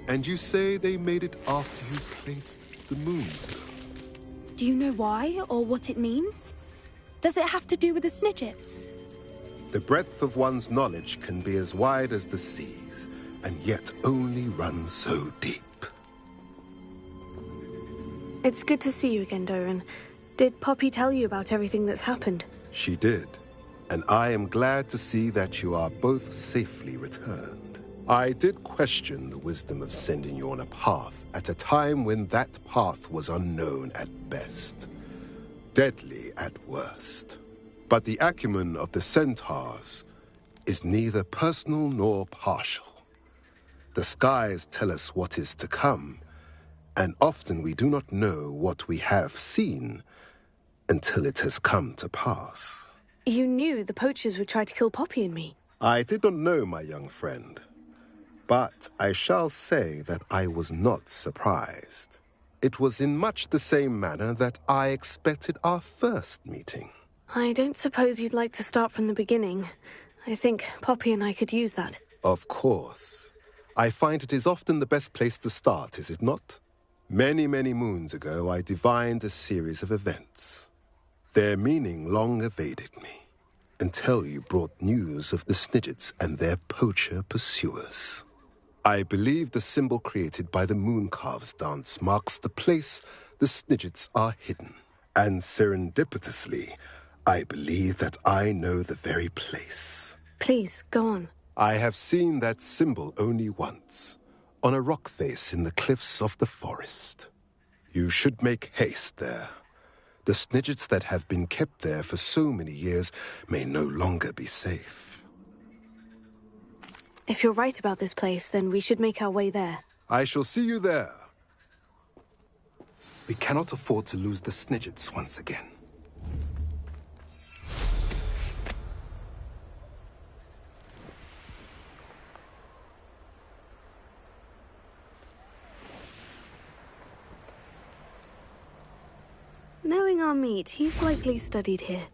And you say they made it after you placed the moonstone? Do you know why, or what it means? Does it have to do with the Snidgets? The breadth of one's knowledge can be as wide as the seas, and yet only run so deep. It's good to see you again, Doran. Did Poppy tell you about everything that's happened? She did, and I am glad to see that you are both safely returned. I did question the wisdom of sending you on a path at a time when that path was unknown at best, deadly at worst. But the acumen of the centaurs is neither personal nor partial. The skies tell us what is to come, and often we do not know what we have seen until it has come to pass. You knew the poachers would try to kill Poppy and me. I did not know, my young friend, but I shall say that I was not surprised. It was in much the same manner that I expected our first meeting. I don't suppose you'd like to start from the beginning. I think Poppy and I could use that. Of course. I find it is often the best place to start, is it not? Many, many moons ago, I divined a series of events. Their meaning long evaded me, until you brought news of the Snidgets and their poacher pursuers. I believe the symbol created by the Mooncalves dance marks the place the Snidgets are hidden. And serendipitously, I believe that I know the very place. Please, go on. I have seen that symbol only once, on a rock face in the cliffs of the forest. You should make haste there. The Snidgets that have been kept there for so many years may no longer be safe. If you're right about this place, then we should make our way there. I shall see you there. We cannot afford to lose the Snidgets once again. Knowing our meat, he's likely studied here.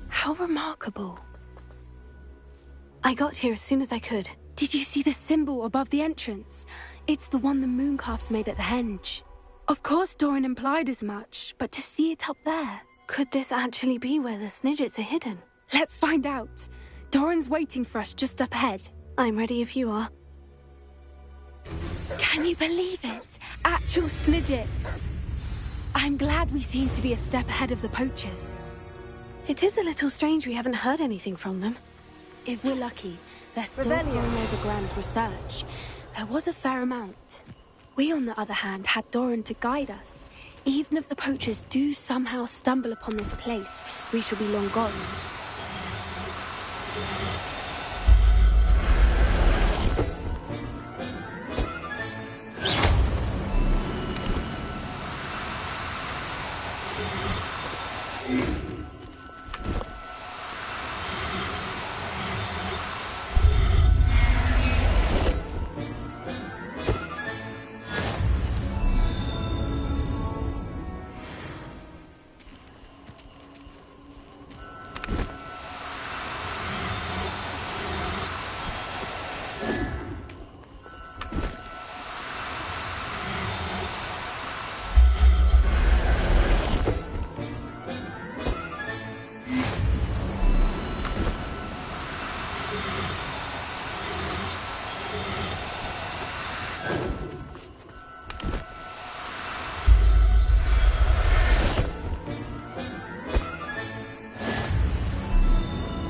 How remarkable. I got here as soon as I could. Did you see the symbol above the entrance? It's the one the mooncalves made at the henge. Of course Doran implied as much, but to see it up there... Could this actually be where the Snidgets are hidden? Let's find out. Doran's waiting for us just up ahead. I'm ready if you are. Can you believe it? Actual Snidgets. I'm glad we seem to be a step ahead of the poachers. It is a little strange we haven't heard anything from them. If we're lucky, they're still going over Gran's research. There was a fair amount. We, on the other hand, had Doran to guide us. Even if the poachers do somehow stumble upon this place, we shall be long gone.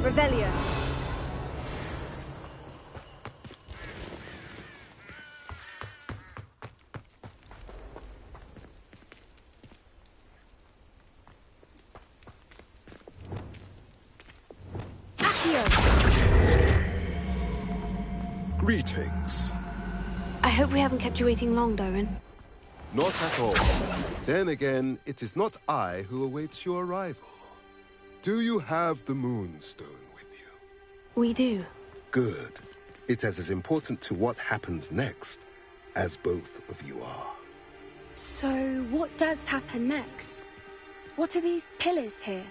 Revelio. Greetings. I hope we haven't kept you waiting long, Doran. Not at all. Then again, it is not I who awaits your arrival. Do you have the Moonstone with you? We do. Good. It is as important to what happens next as both of you are. So, what does happen next? What are these pillars here?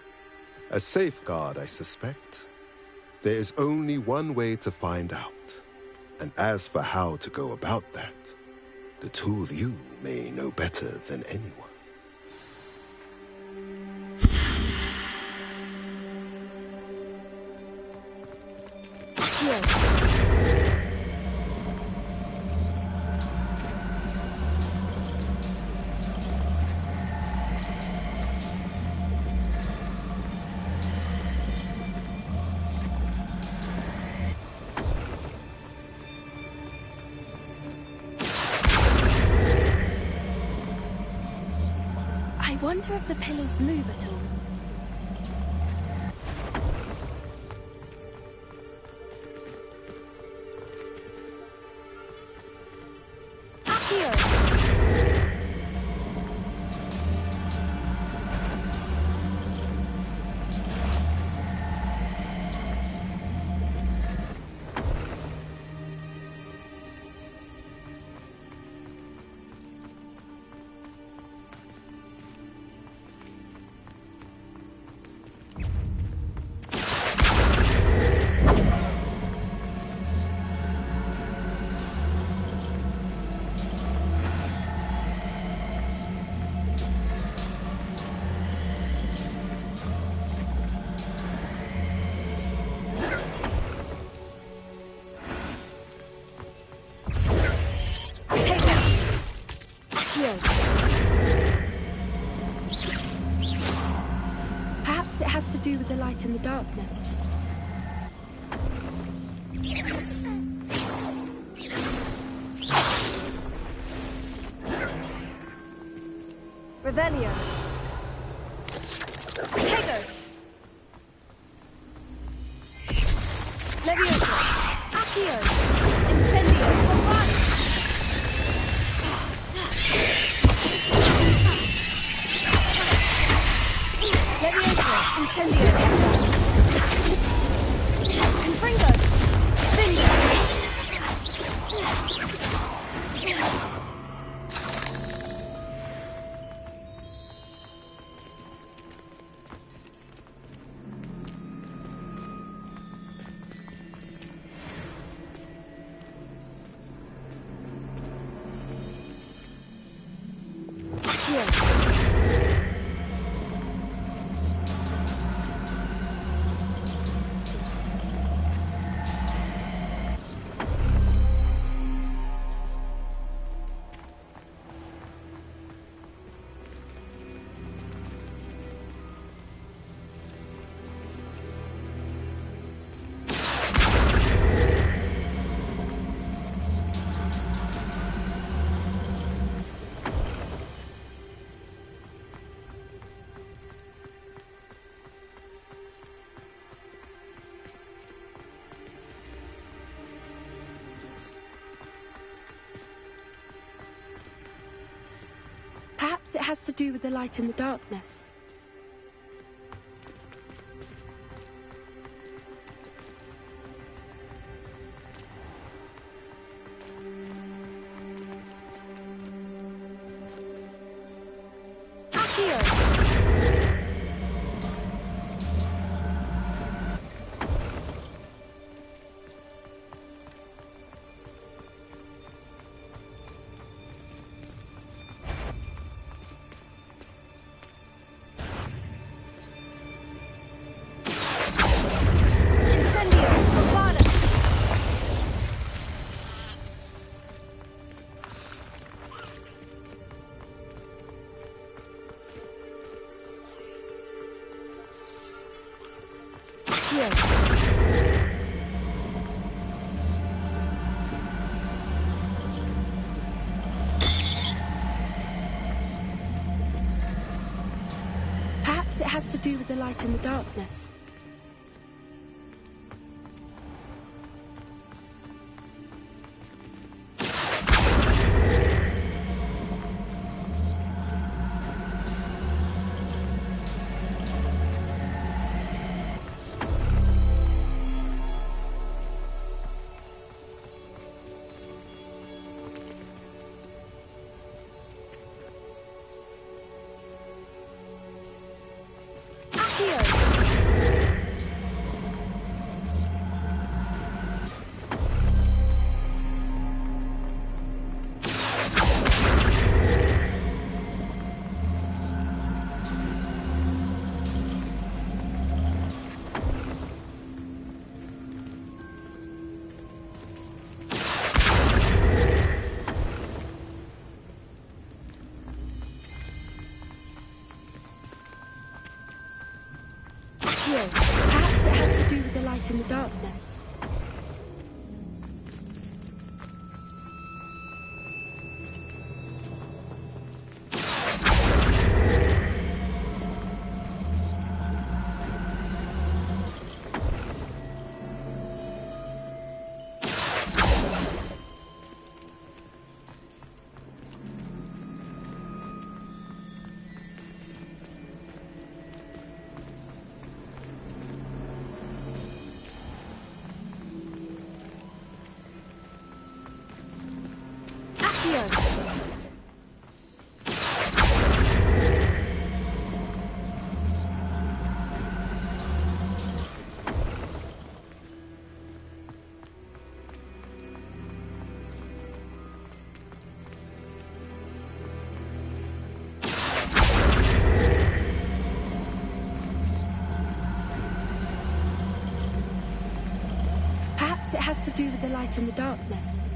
A safeguard, I suspect. There is only one way to find out. And as for how to go about that, the two of you may know better than anyone. I wonder if the pillars move at all. Perhaps it has to do with the light in the darkness. Revelio. Tego. Leviosa. Accio. Incendio. Leviosa. Incendio. Confringo. Bingo. Perhaps it has to do with the light in the darkness. Perhaps it has to do with the light in the darkness. Perhaps it has to do with the light in the darkness. Perhaps it has to do with the light in the darkness.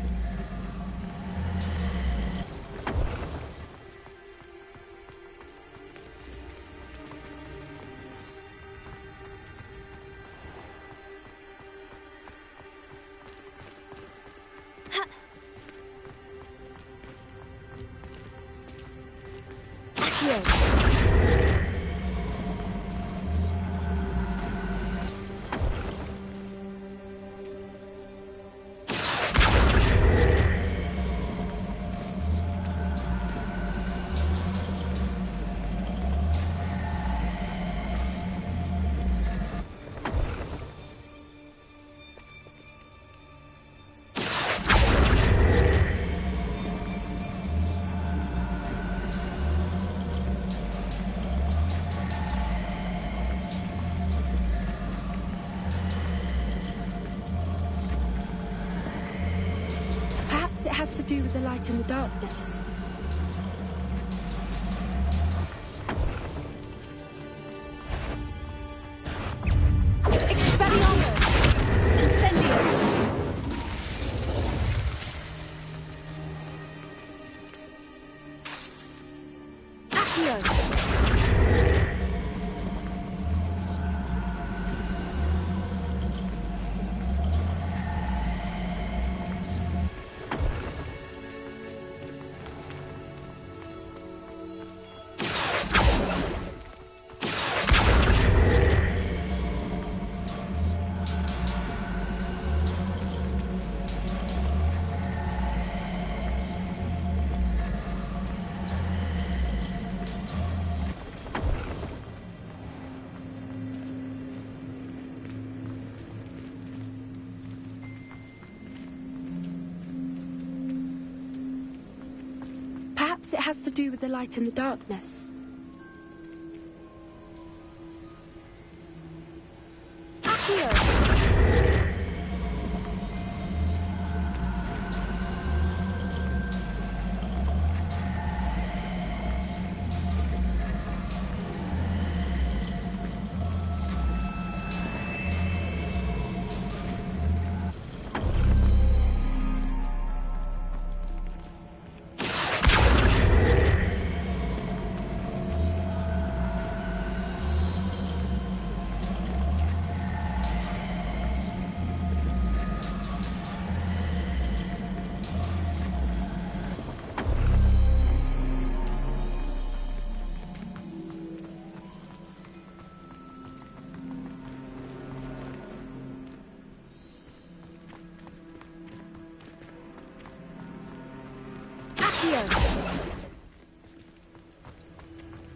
Perhaps it has to do with the light in the darkness. Perhaps it has to do with the light in the darkness. Accio!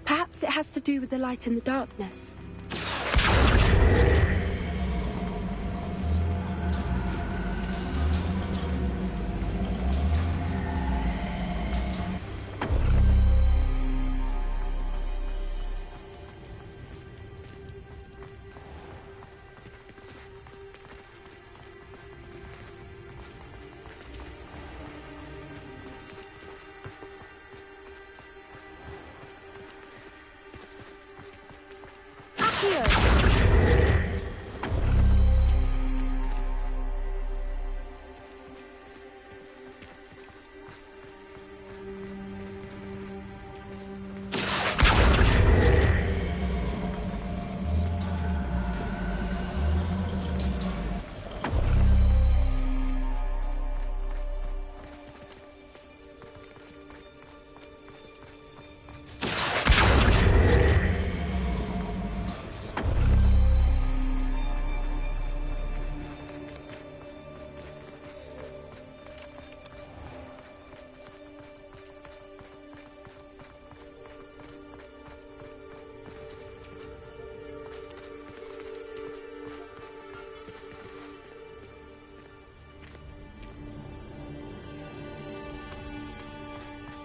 Perhaps it has to do with the light in the darkness.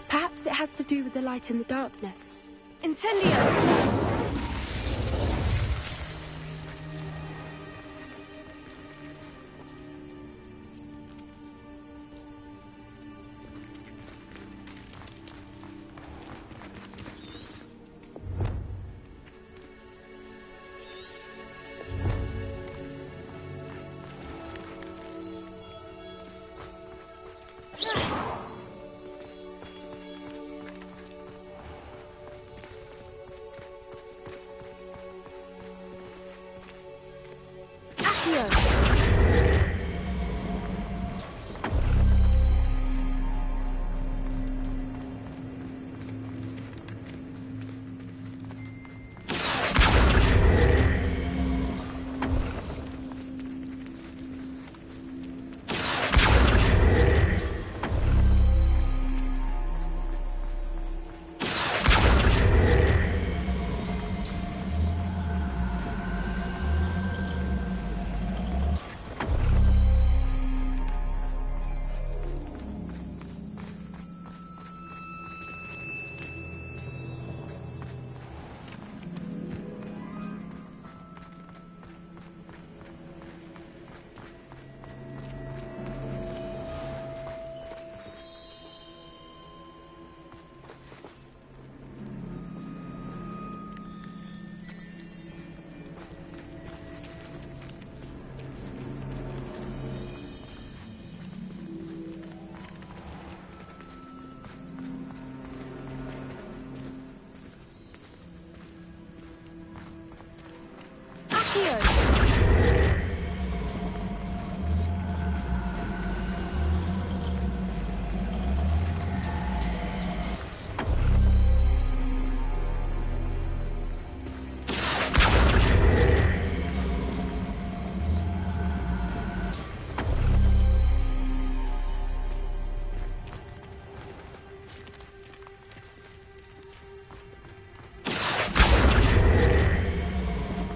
Perhaps it has to do with the light in the darkness. Incendio!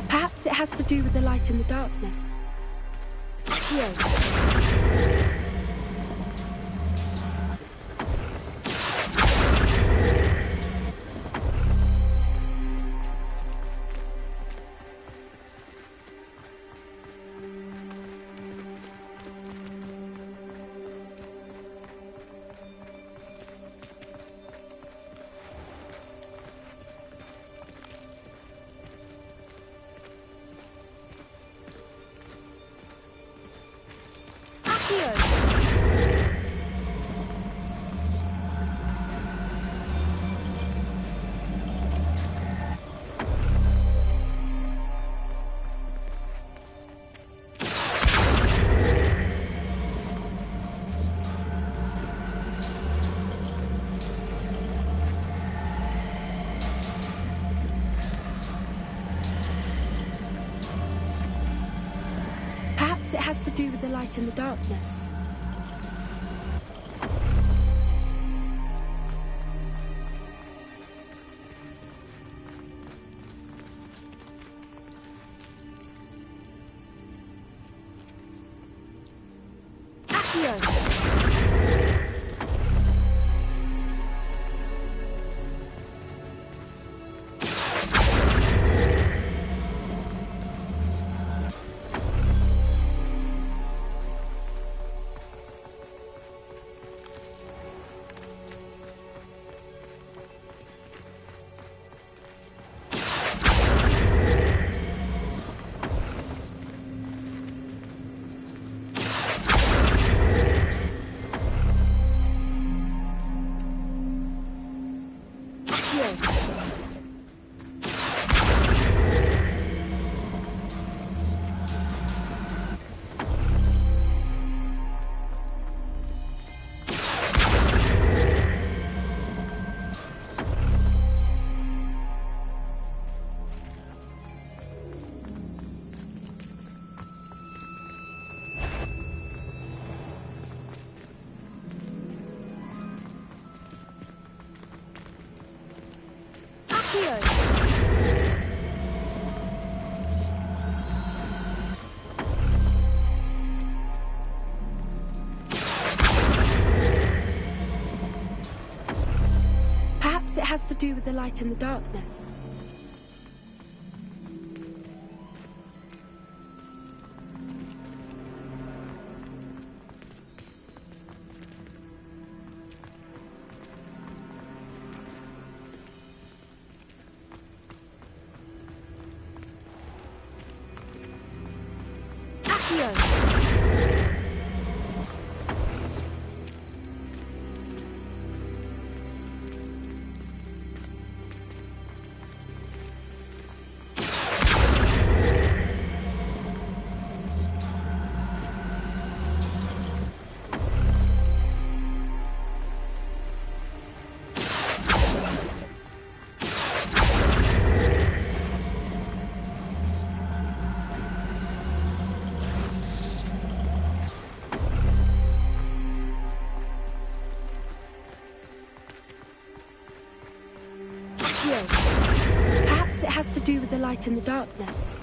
Perhaps it has to do with the light in the darkness. Accio! Perhaps it has to do with the light and the darkness. Perhaps it has to do with the light and the darkness. Perhaps it has to do with the light and the darkness.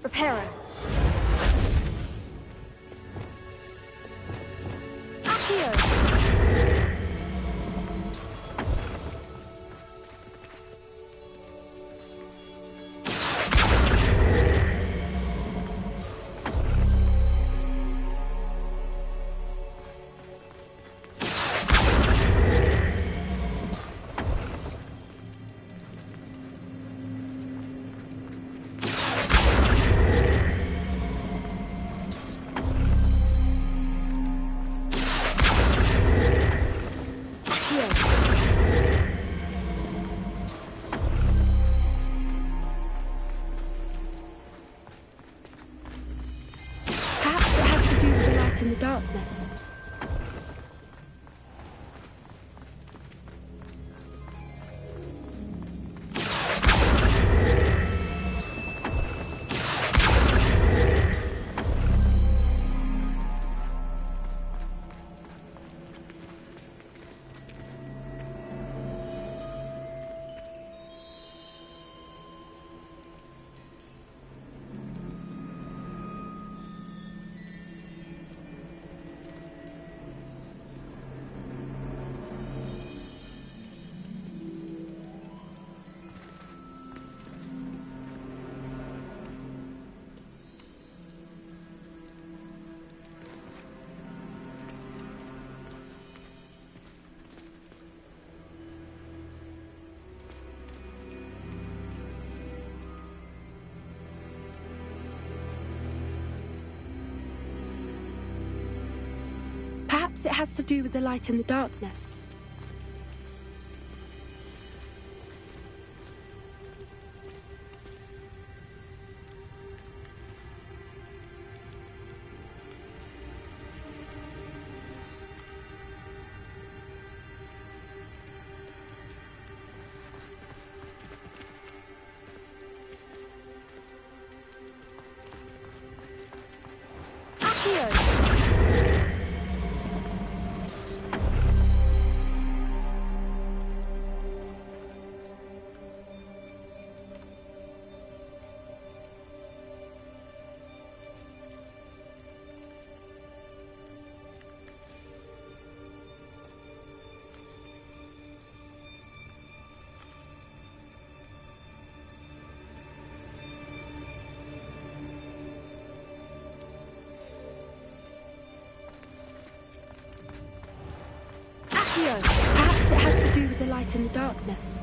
Reparo. In the darkness. Perhaps it has to do with the light and the darkness. Perhaps it has to do with the light and the darkness.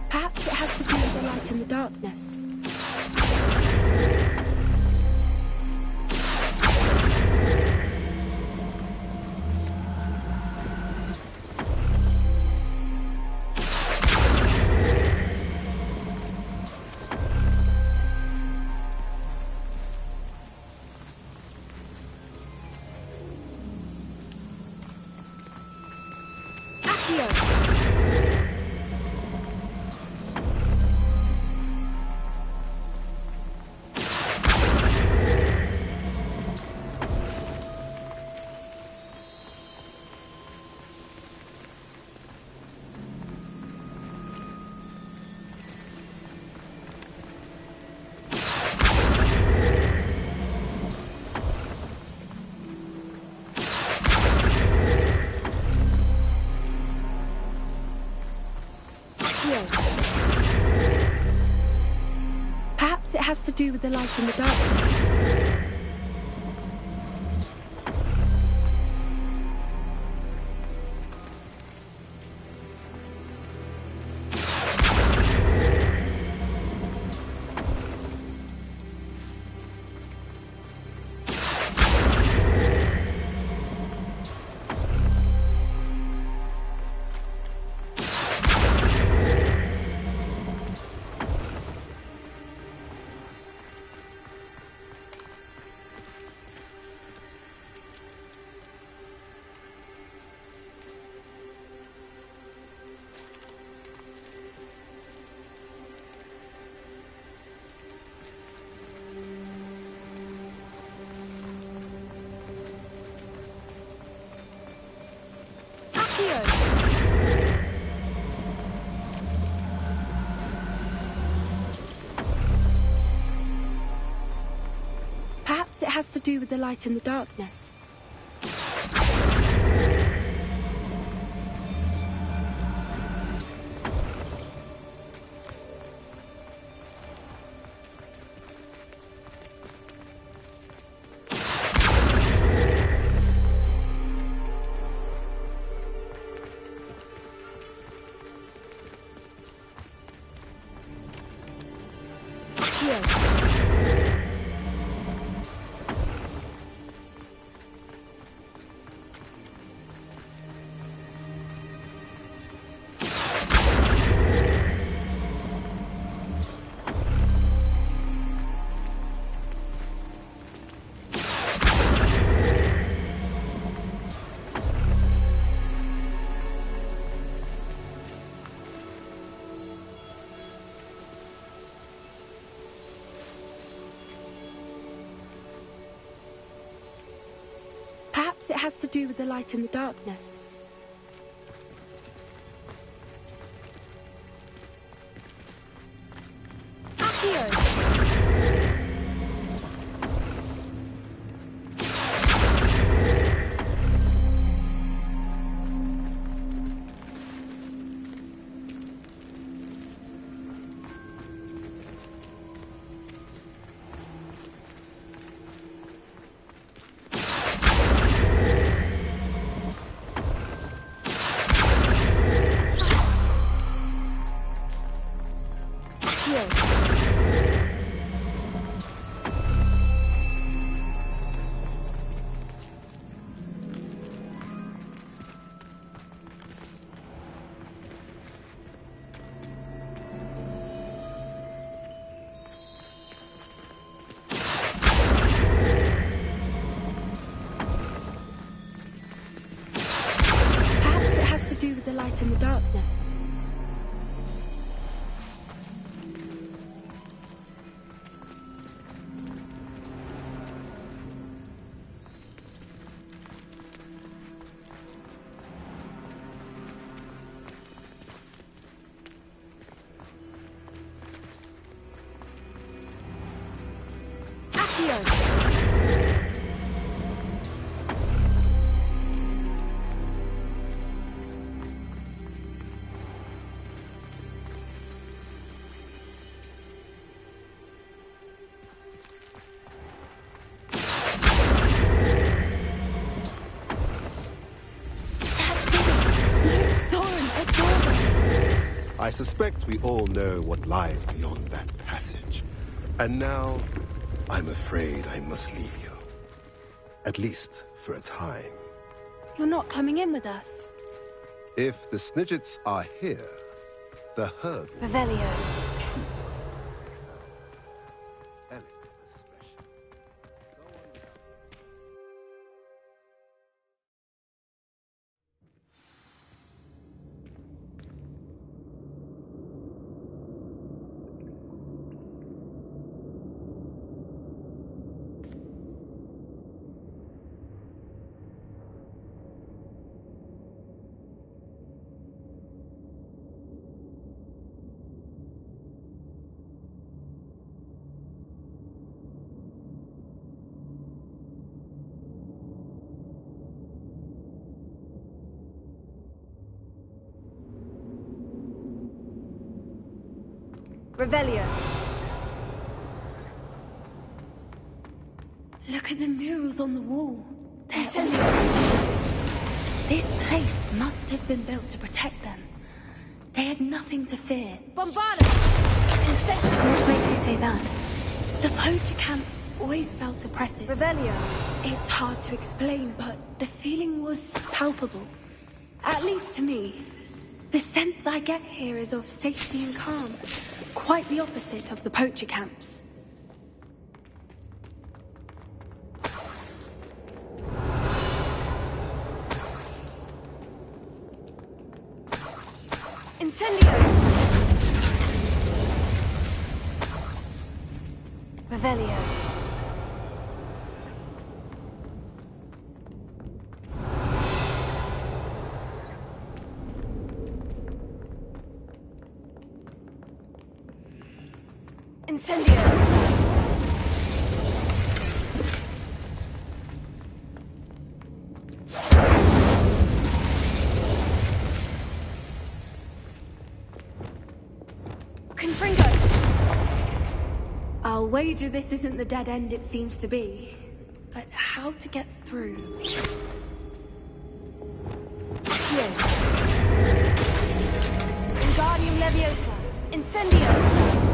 Perhaps it has to do with the light and the darkness. Perhaps it has to do with the light and the darkness. Perhaps it has to do with the light and the darkness. Perhaps it has to do with the light and the darkness. Accio! The light and the darkness. Accio! I suspect we all know what lies beyond that passage. And now, I'm afraid I must leave you. At least for a time. You're not coming in with us. If the Snidgets are here, the herd... Revelio. Revelio. Look at the murals on the wall. They're all... This place must have been built to protect them. They had nothing to fear. Bombarda! What makes you say that? The poacher camps always felt oppressive. Revelio. It's hard to explain, but the feeling was palpable. At least to me. The sense I get here is of safety and calm. Quite the opposite of the poacher camps. Incendio! Revelio. Incendio! Confringo! I'll wager this isn't the dead end it seems to be. But how to get through? Here. Wingardium Leviosa! Incendio!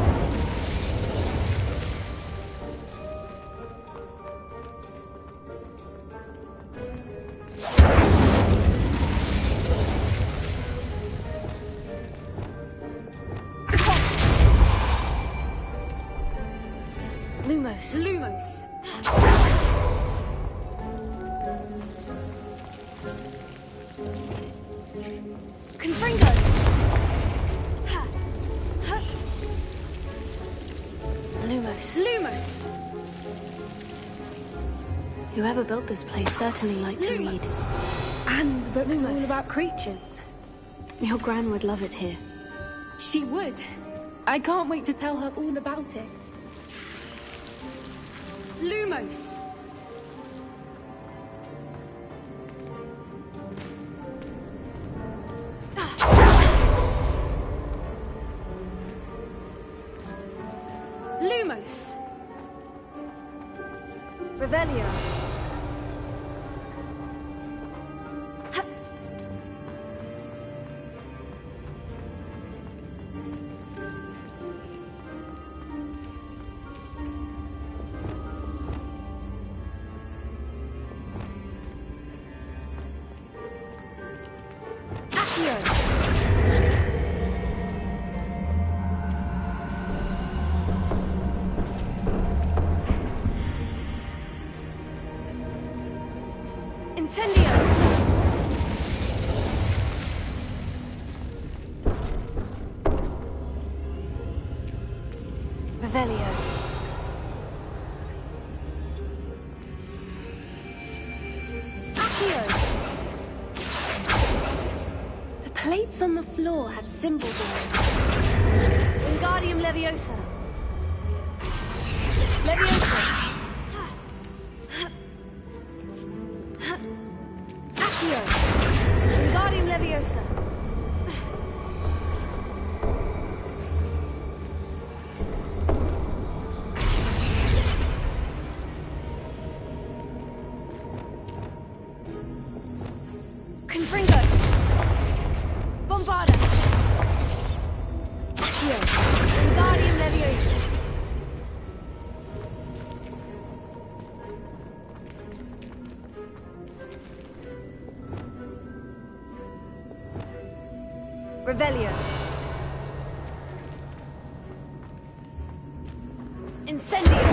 Lumos. Lumos! Confringo! Ha! Ha! Lumos. Lumos! You Whoever built this place certainly liked to read. And the book's all Lumos. about creatures. Your Gran would love it here. She would. I can't wait to tell her all about it. Lumos! Lumos! Revelio. Incendio! Revelio. Accio! The plates on the floor have symbols on them. Wingardium Leviosa. Leviosa. Accio. Wingardium Leviosa. Confringo. Bombarda. Accio. Wingardium Leviosa. Revelio. Incendio.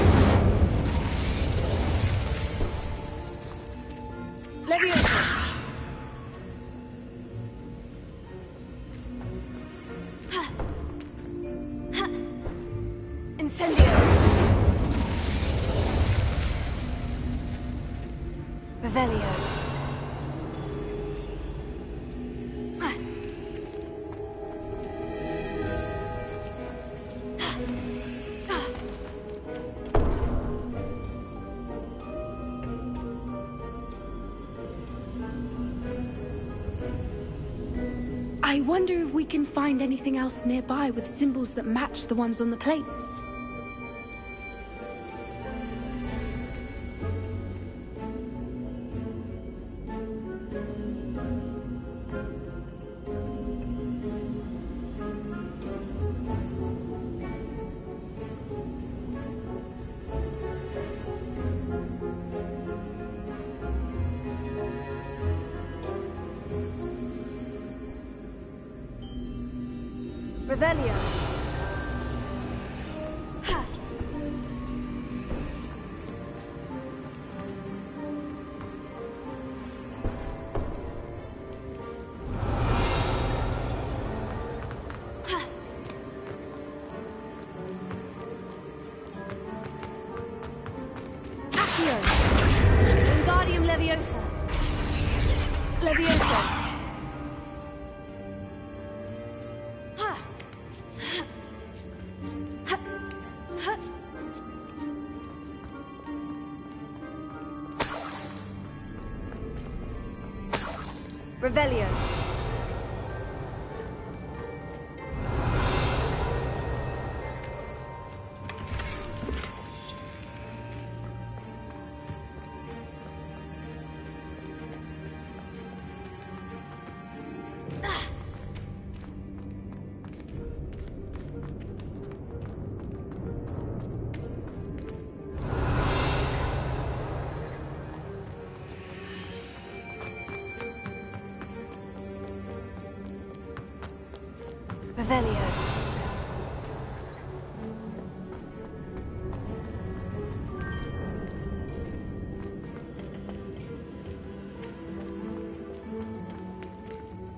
Leviosa. Incendio. Revelio. I wonder if we can find anything else nearby with symbols that match the ones on the plates. Revelio. Ha. Ha. Accio. Wingardium Leviosa. Leviosa. Revelio. Revelio.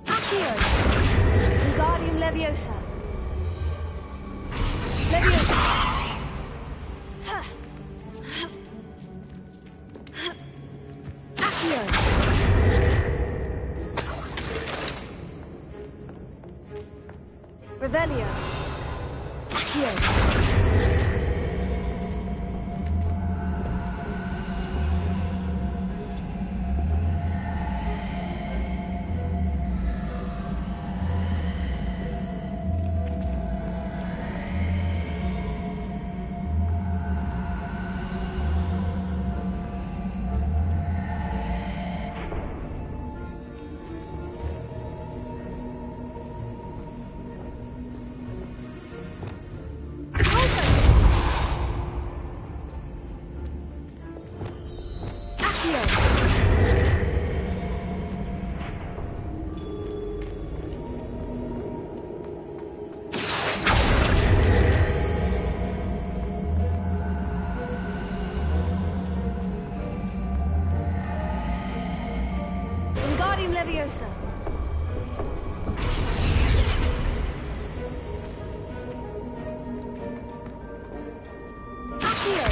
Accio. Wingardium Leviosa. Leviosa. Ha. Ha. Revelio. Accio. Leviosa. Accio.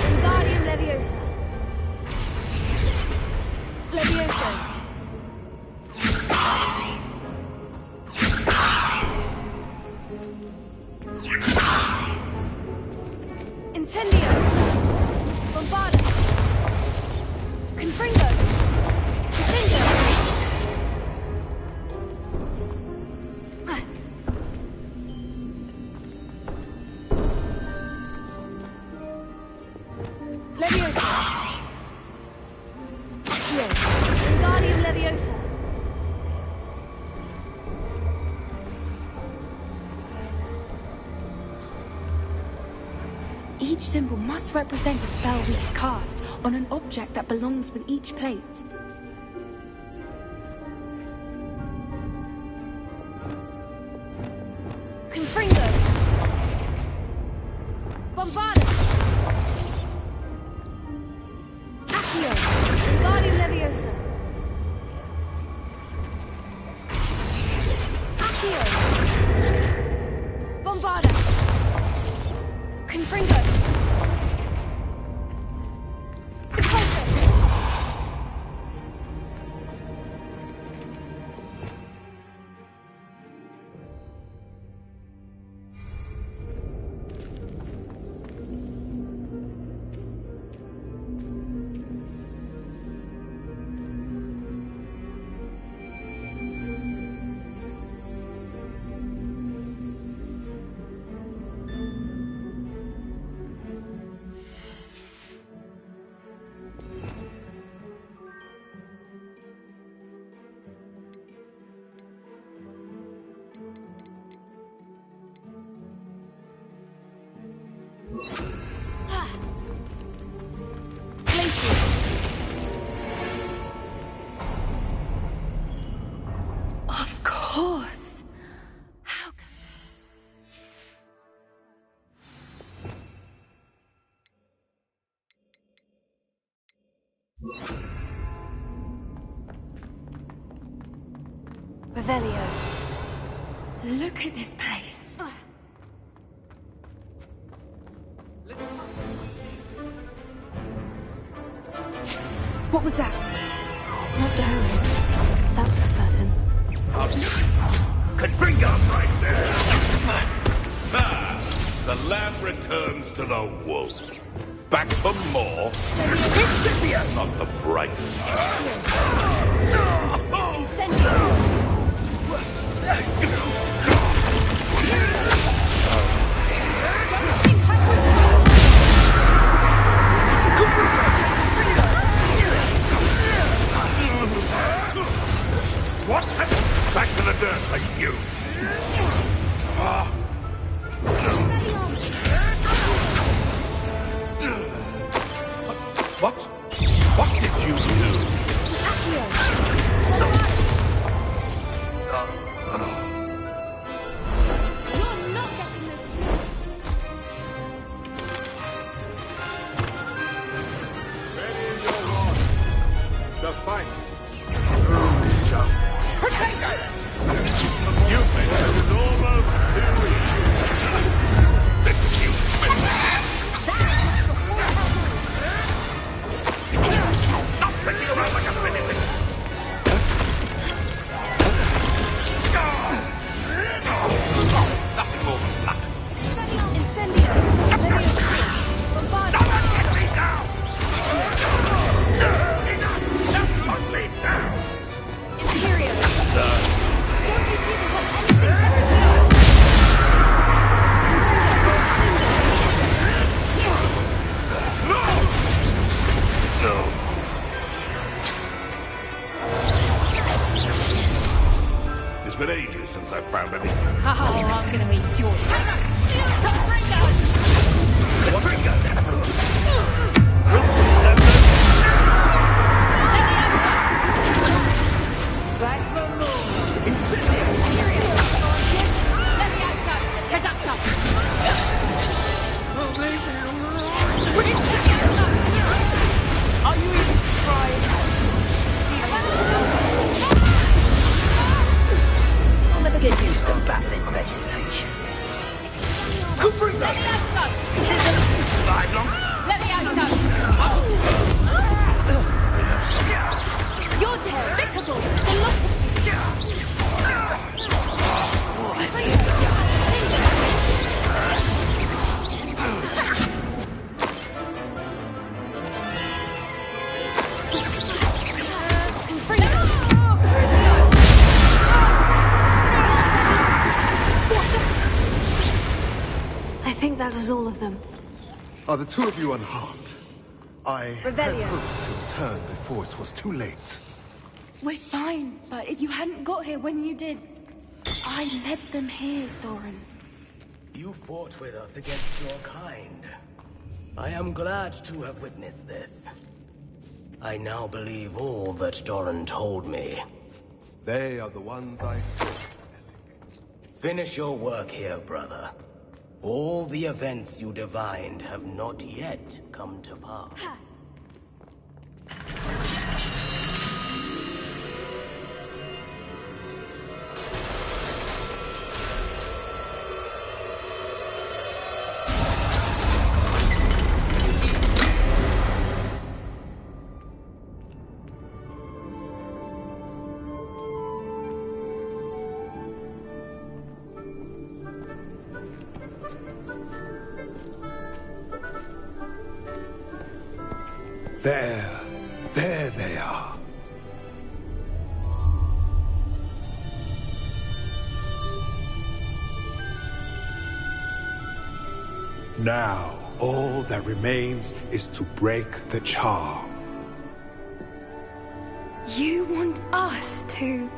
Wingardium Leviosa. Leviosa. Incendio. Bombarda. Confringo. Defendo. Leviosa. Accio. Wingardium Leviosa. Each symbol must represent a spell we can cast on an object that belongs with each plate. Confringo. Bombarda. Accio. Wingardium Leviosa. Accio. Bombarda. Confringo. Depulso. Of course. How Revelio. Look at this place. What was that? Not daring. That's for certain. Confringo right there! Ah, the lamb returns to the wolf. Back for more? Incendio! Not the brightest Incendio. What? Back to the dirt, like you! What? What did you do? You're not getting those sneaks. Ready your horse. The fight is only just. You think this is almost too easy? This is you, Stop pitching around like a It's been ages since I found any. Oh, I'm gonna enjoy it. Back for more. Incendiary. Let me out, son. Get up, son. Are you even trying? I'll never get used to battling vegetation. Let me out, son. Survive long. Let me out, son. You're despicable. The lot of What have you done? I think that was all of them. Are the two of you unharmed? I had Revelio. hoped to return before it was too late. We're fine, but if you hadn't got here when you did, I led them here, Doran. You fought with us against your kind. I am glad to have witnessed this. I now believe all that Doran told me. They are the ones I sought. Finish your work here, brother. All the events you divined have not yet come to pass. There they are. Now, all that remains is to break the charm. You want us to...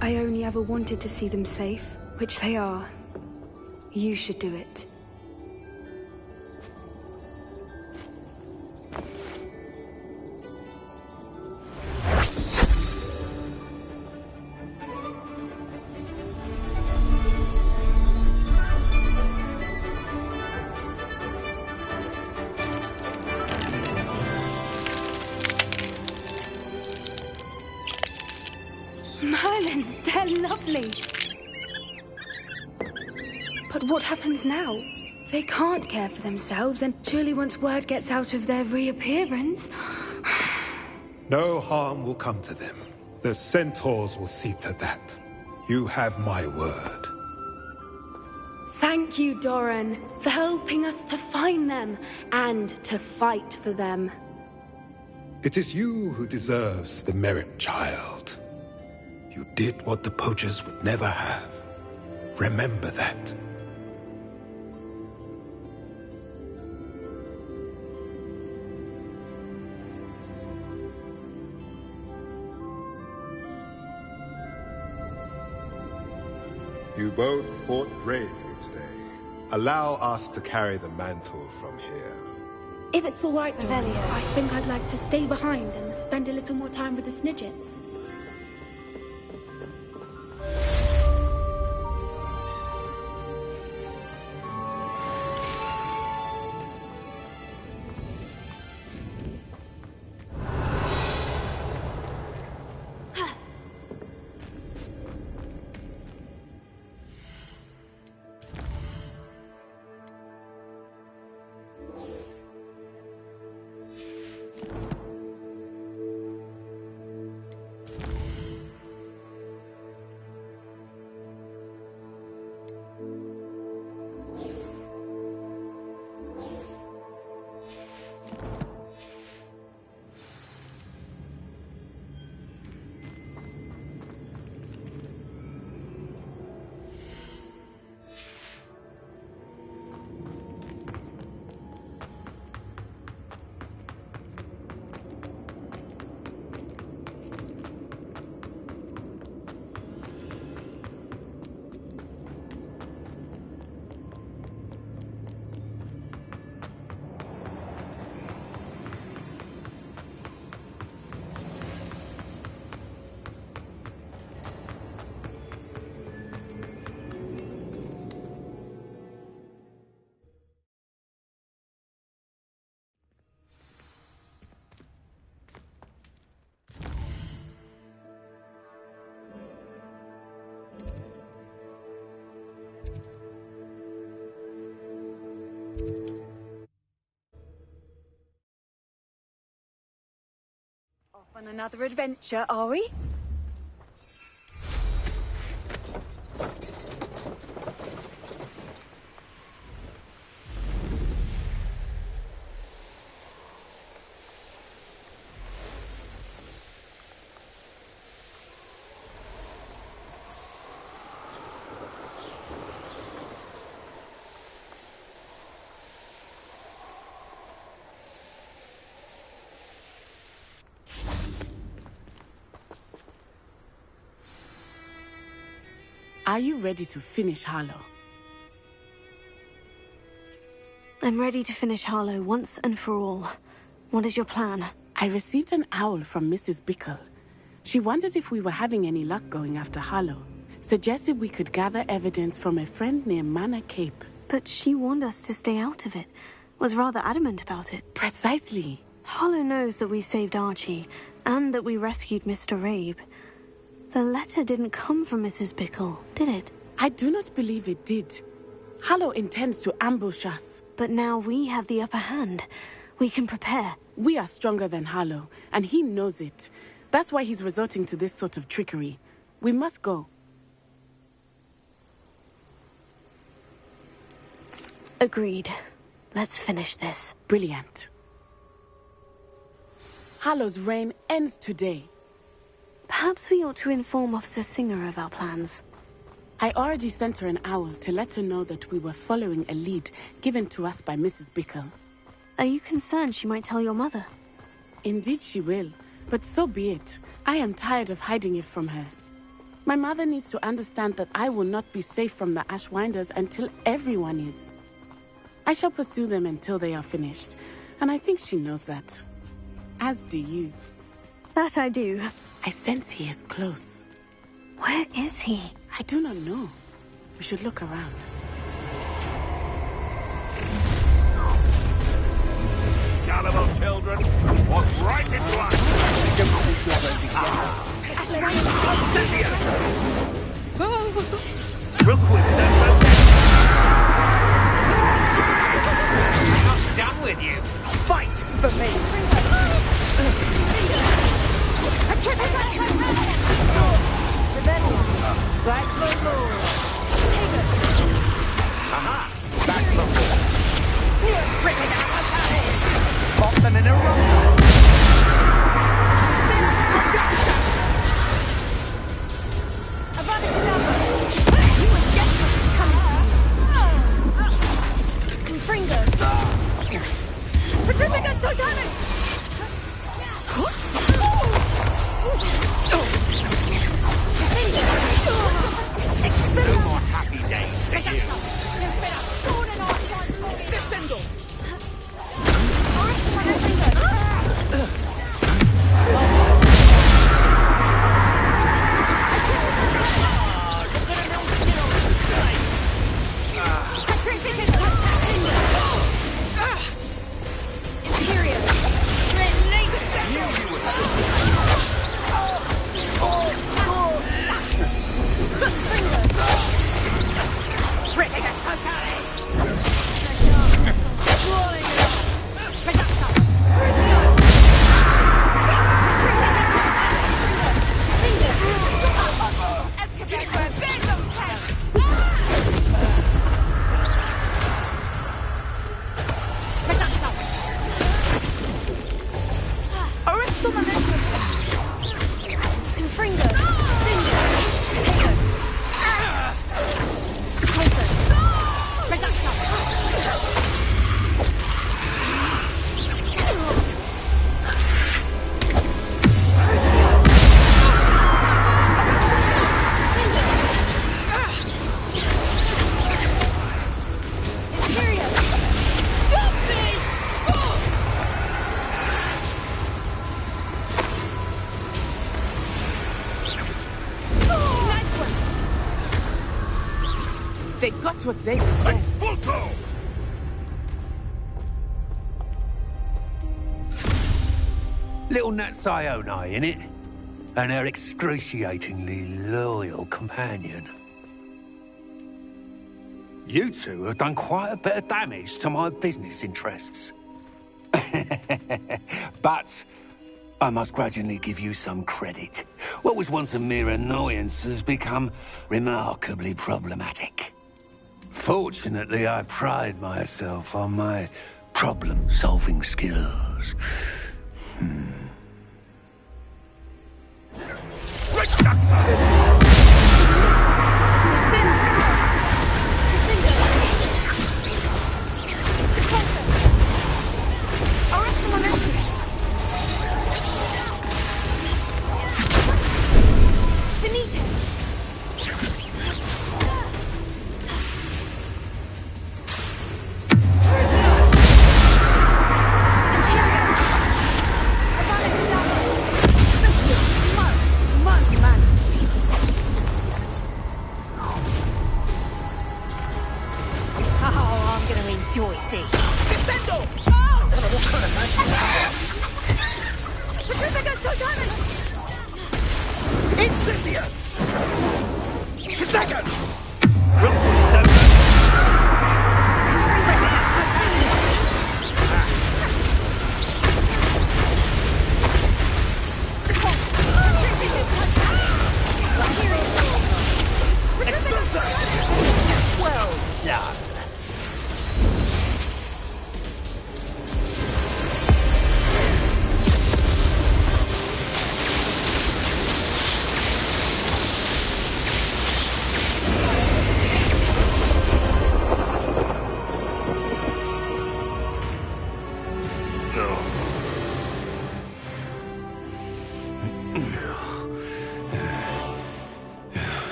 I only ever wanted to see them safe, which they are. You should do it. Merlin, they're lovely. But what happens now? They can't care for themselves, and surely once word gets out of their reappearance... No harm will come to them. The centaurs will see to that. You have my word. Thank you, Doran, for helping us to find them, and to fight for them. It is you who deserves the merit, child. You did what the poachers would never have. Remember that. You both fought bravely today. Allow us to carry the mantle from here. If it's all right, Doran, Revelio. I think I'd like to stay behind and spend a little more time with the Snidgets. On another adventure, are we? Are you ready to finish Harlow? I'm ready to finish Harlow once and for all. What is your plan? I received an owl from Mrs. Bickle. She wondered if we were having any luck going after Harlow. Suggested we could gather evidence from a friend near Manor Cape. But she warned us to stay out of it. Was rather adamant about it. Precisely. Harlow knows that we saved Archie, and that we rescued Mr. Rabe. The letter didn't come from Mrs. Bickle, did it? I do not believe it did. Harlow intends to ambush us. But now we have the upper hand. We can prepare. We are stronger than Harlow, and he knows it. That's why he's resorting to this sort of trickery. We must go. Agreed. Let's finish this. Brilliant. Harlow's reign ends today. Perhaps we ought to inform Officer Singer of our plans. I already sent her an owl to let her know that we were following a lead given to us by Mrs. Bickle. Are you concerned she might tell your mother? Indeed she will, but so be it. I am tired of hiding it from her. My mother needs to understand that I will not be safe from the Ashwinders until everyone is. I shall pursue them until they are finished, and I think she knows that. As do you. That I do. I sense he is close. Where is he? I do not know. We should look around. Gullible children, walk right into us! Cynthia! Rookwood's I'm not done with you! Fight for me! Back for more. Aha! Back for more! Spot them in a row! No more happy days for you! They got what they deserved. Expulso! Little Nat Sione, innit? And her excruciatingly loyal companion. You two have done quite a bit of damage to my business interests. But I must grudgingly give you some credit. What was once a mere annoyance has become remarkably problematic. Fortunately, I pride myself on my problem-solving skills.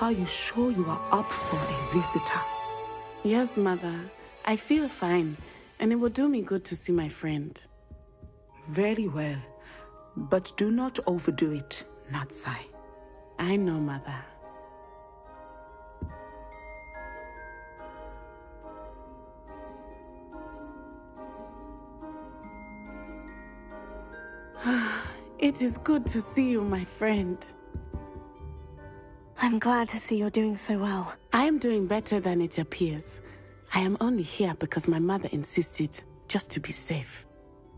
Are you sure you are up for a visitor? Yes, Mother. I feel fine, and it will do me good to see my friend. Very well. But do not overdo it, Natsai. I know, Mother. It is good to see you, my friend. I'm glad to see you're doing so well. I am doing better than it appears. I am only here because my mother insisted, just to be safe.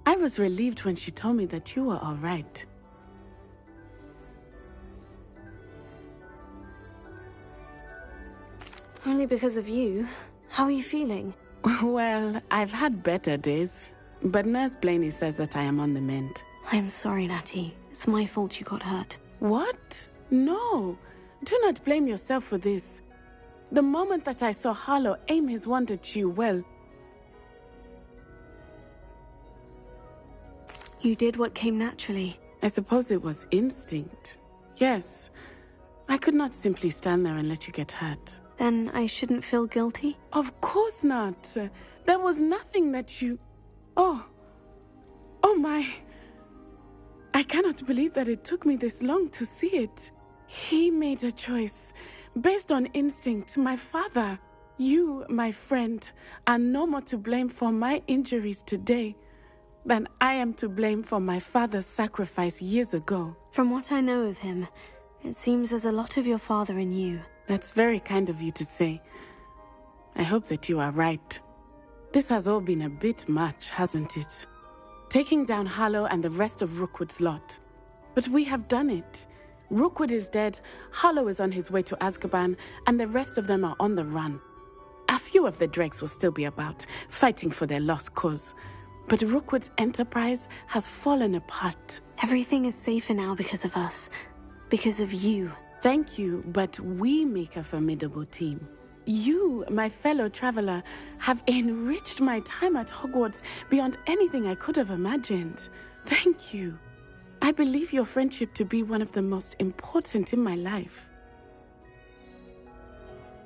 I was relieved when she told me that you were all right. Only because of you. How are you feeling? Well, I've had better days, but Nurse Blaney says that I am on the mend. I'm sorry, Natty. It's my fault you got hurt. What? No. Do not blame yourself for this. The moment that I saw Harlow aim his wand at you, well... You did what came naturally. I suppose it was instinct. Yes. I could not simply stand there and let you get hurt. Then I shouldn't feel guilty? Of course not. There was nothing that you... Oh my... I cannot believe that it took me this long to see it. He made a choice based on instinct. My father, you, my friend, are no more to blame for my injuries today than I am to blame for my father's sacrifice years ago. From what I know of him, it seems there's a lot of your father in you. That's very kind of you to say. I hope that you are right. This has all been a bit much, hasn't it? Taking down Harlow and the rest of Rookwood's lot. But we have done it. Rookwood is dead, Harlow is on his way to Azkaban, and the rest of them are on the run. A few of the dregs will still be about, fighting for their lost cause. But Rookwood's enterprise has fallen apart. Everything is safer now because of us. Because of you. Thank you, but we make a formidable team. You, my fellow traveler, have enriched my time at Hogwarts beyond anything I could have imagined. Thank you. I believe your friendship to be one of the most important in my life.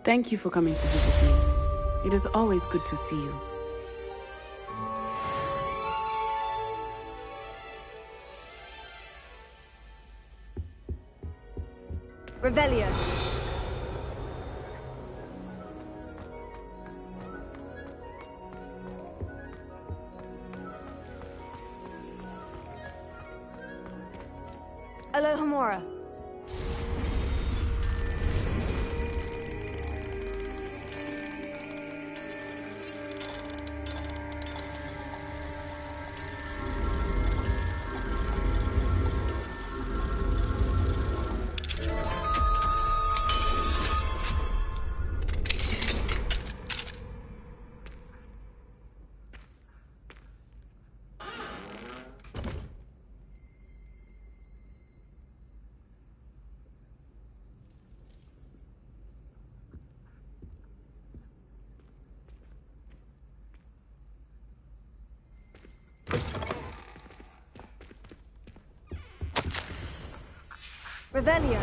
Thank you for coming to visit me. It is always good to see you. Revelio. Alohomora. Revelio.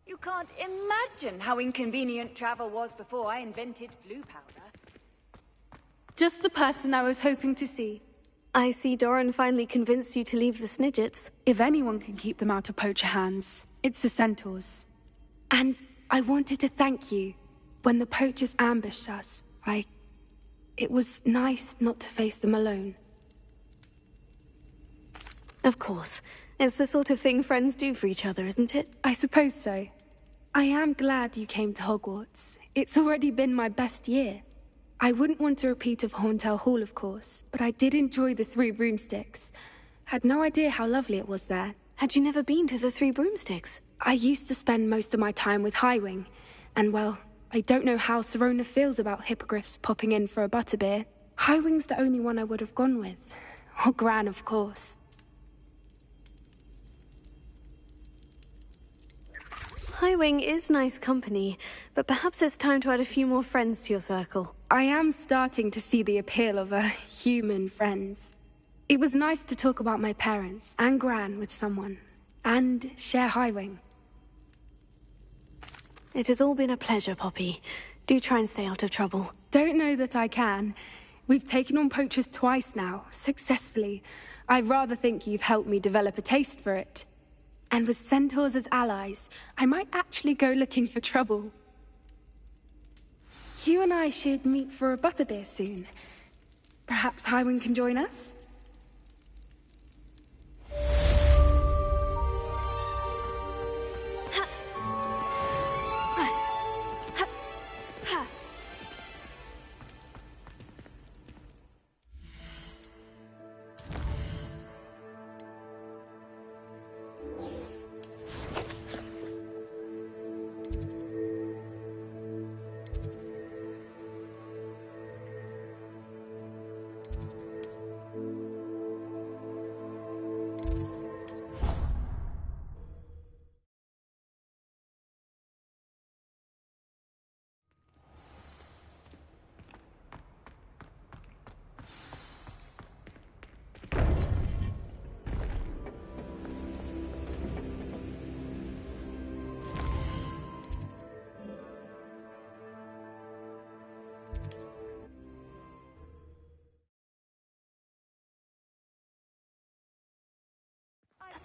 You can't imagine how inconvenient travel was before I invented flu powder. Just the person I was hoping to see. I see Doran finally convinced you to leave the Snidgets. If anyone can keep them out of poacher hands, it's the centaurs. And I wanted to thank you. When the poachers ambushed us, it was nice not to face them alone. Of course. It's the sort of thing friends do for each other, isn't it? I suppose so. I am glad you came to Hogwarts. It's already been my best year. I wouldn't want a repeat of Horntail Hall, of course, but I did enjoy the Three Broomsticks. Had no idea how lovely it was there. Had you never been to the Three Broomsticks? I used to spend most of my time with Highwing, and well, I don't know how Serona feels about hippogriffs popping in for a butterbeer. Highwing's the only one I would have gone with. Or Gran, of course. Highwing is nice company, but perhaps it's time to add a few more friends to your circle. I am starting to see the appeal of human friends. It was nice to talk about my parents and Gran with someone, and share Highwing. It has all been a pleasure, Poppy. Do try and stay out of trouble. Don't know that I can. We've taken on poachers twice now, successfully. I rather think you've helped me develop a taste for it. And with centaurs as allies, I might actually go looking for trouble. You and I should meet for a butterbeer soon. Perhaps Highwing can join us?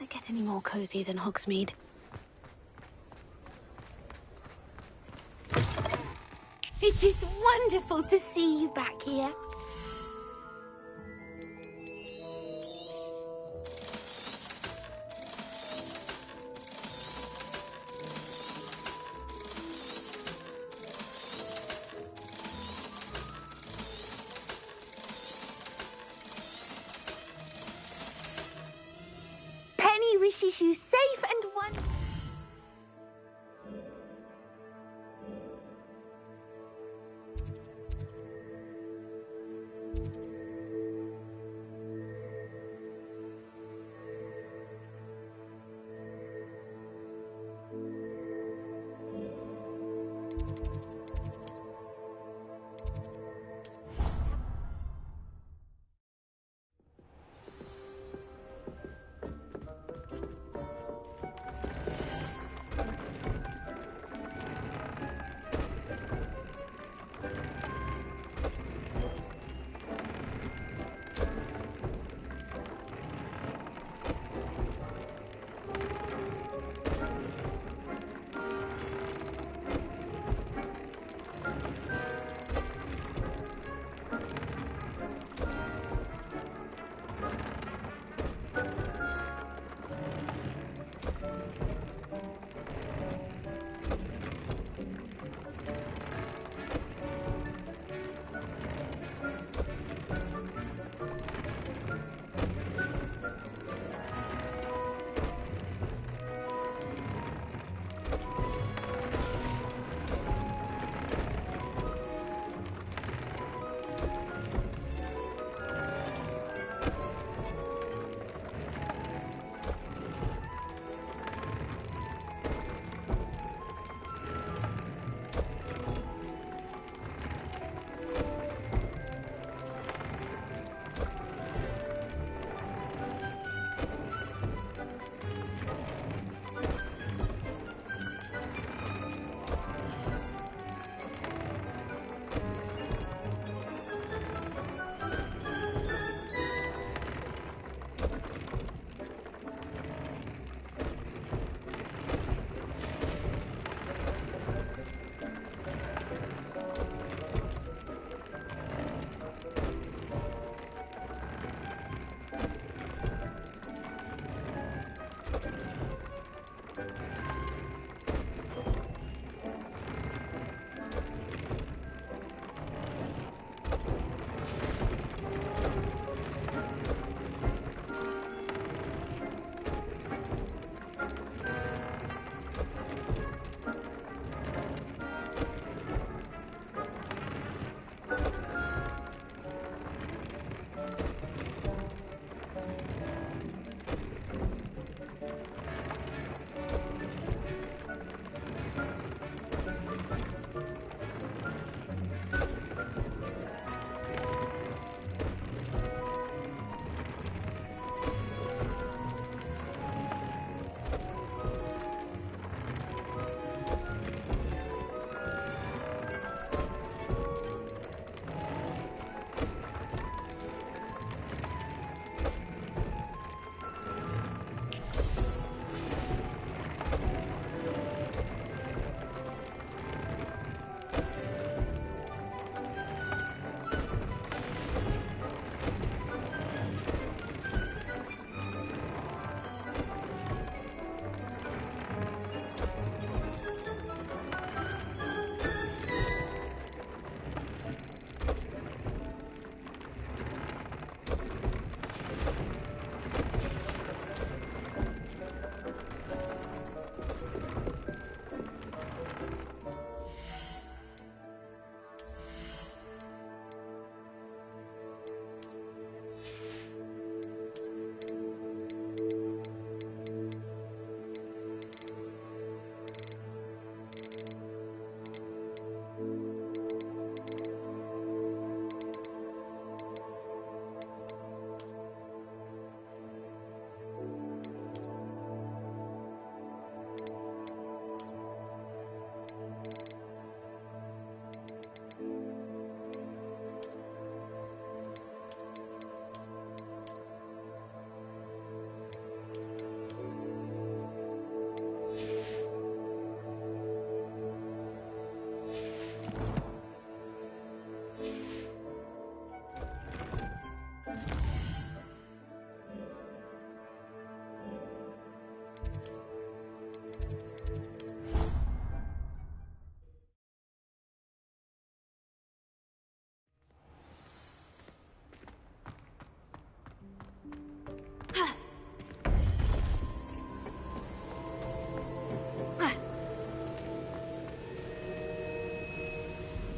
it get any more cozy than Hogsmeade? It is wonderful to see you back here. Penny wishes you safe and wonderful.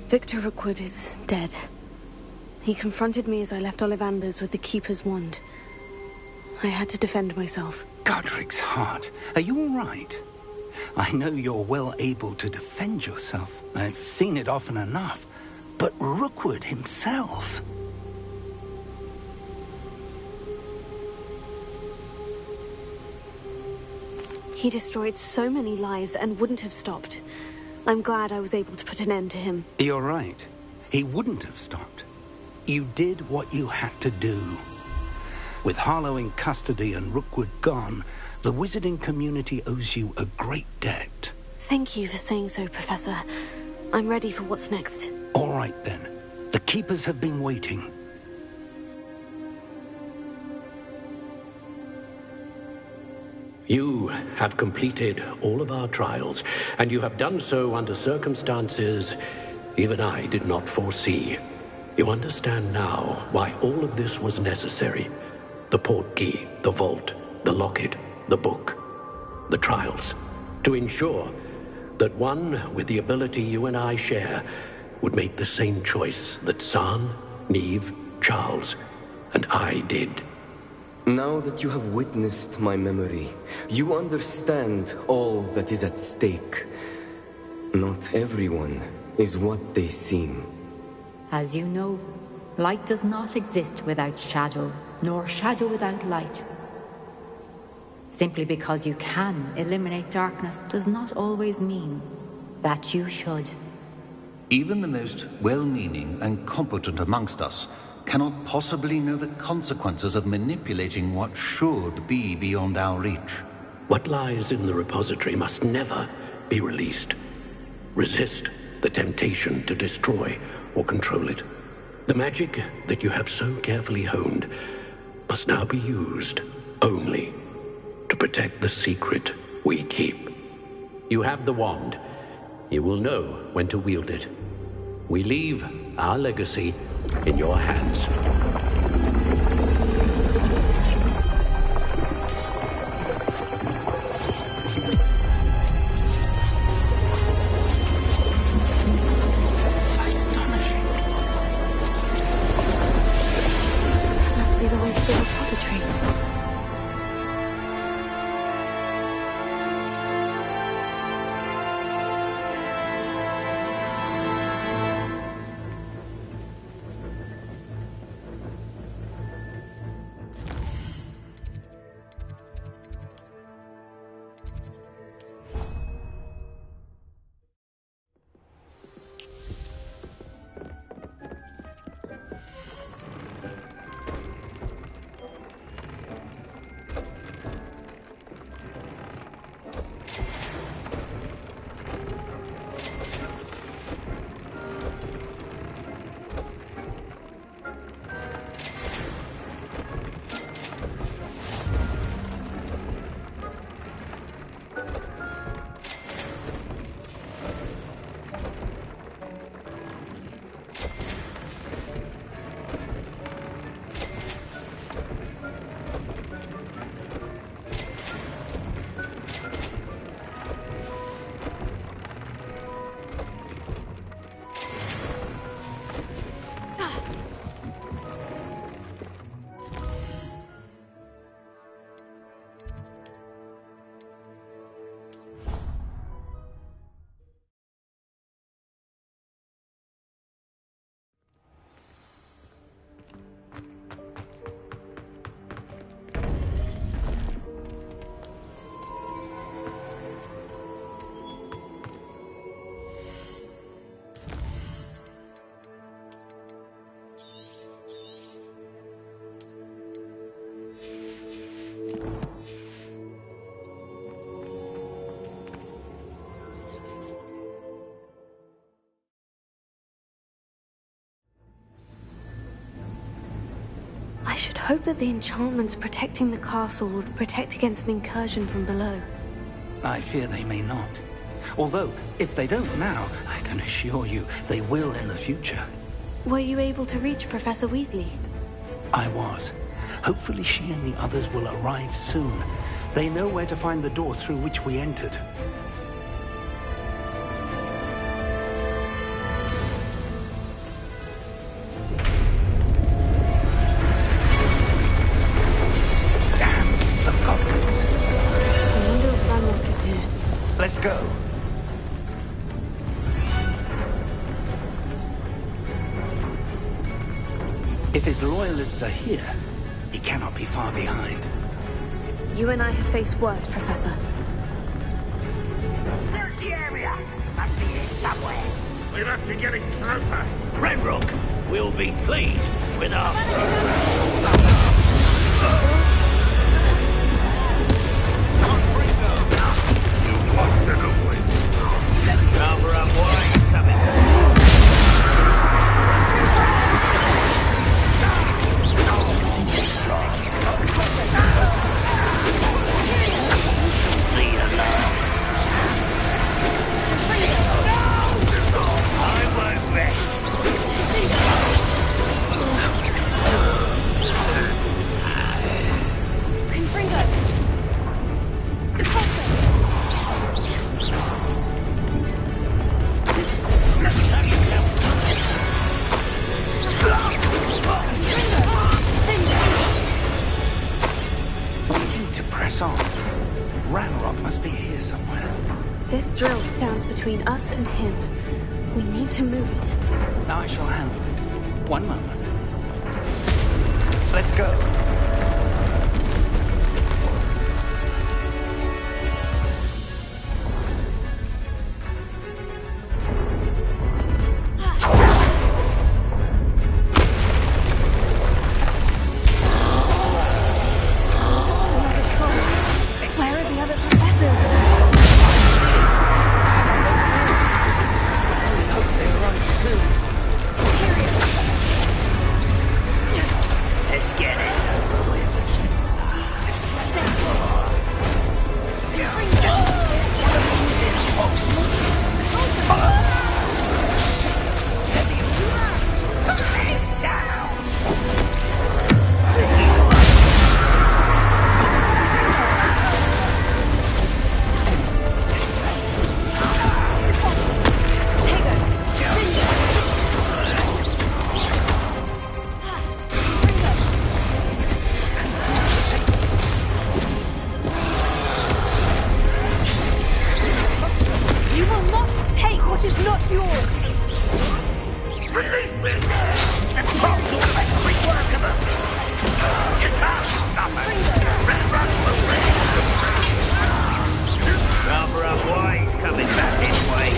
Victor Rookwood is dead. He confronted me as I left Ollivander's with the Keeper's wand. I had to defend myself. Godric's heart. Are you all right? I know you're well able to defend yourself. I've seen it often enough. But Rookwood himself... He destroyed so many lives and wouldn't have stopped. I'm glad I was able to put an end to him. You're right. He wouldn't have stopped. You did what you had to do. With Harlow in custody and Rookwood gone, the wizarding community owes you a great debt. Thank you for saying so, Professor. I'm ready for what's next. All right, then. The Keepers have been waiting. You have completed all of our trials, and you have done so under circumstances even I did not foresee. You understand now why all of this was necessary. The portkey, the vault, the locket, the book, the trials. To ensure that one with the ability you and I share would make the same choice that San, Neve, Charles, and I did. Now that you have witnessed my memory, you understand all that is at stake. Not everyone is what they seem. As you know, light does not exist without shadow, nor shadow without light. Simply because you can eliminate darkness does not always mean that you should. Even the most well-meaning and competent amongst us cannot possibly know the consequences of manipulating what should be beyond our reach. What lies in the repository must never be released. Resist the temptation to destroy or control it. The magic that you have so carefully honed must now be used only to protect the secret we keep. You have the wand. You will know when to wield it. We leave our legacy in your hands. Astonishing. That must be the way to the repository. I should hope that the enchantments protecting the castle would protect against an incursion from below. I fear they may not. Although, if they don't now, I can assure you they will in the future. Were you able to reach Professor Weasley? I was. Hopefully she and the others will arrive soon. They know where to find the door through which we entered. If his loyalists are here, he cannot be far behind. You and I have faced worse, Professor. Search the area! Must be here somewhere. We must be getting closer. Renrock will be pleased with our... Cover up, boy. Coming. Lead alone. I won't rest. Confringo! We need to press on. Ranrock must be here somewhere. This drill stands between us and him. We need to move it. I shall handle it. One moment. Let's go. Where are the other professors? Let's get this over with. You will not take what is not yours! Release me! It's possible to make quick work of it! You can't stop it! Renrock will win! Cover up, boy. He's coming back this way.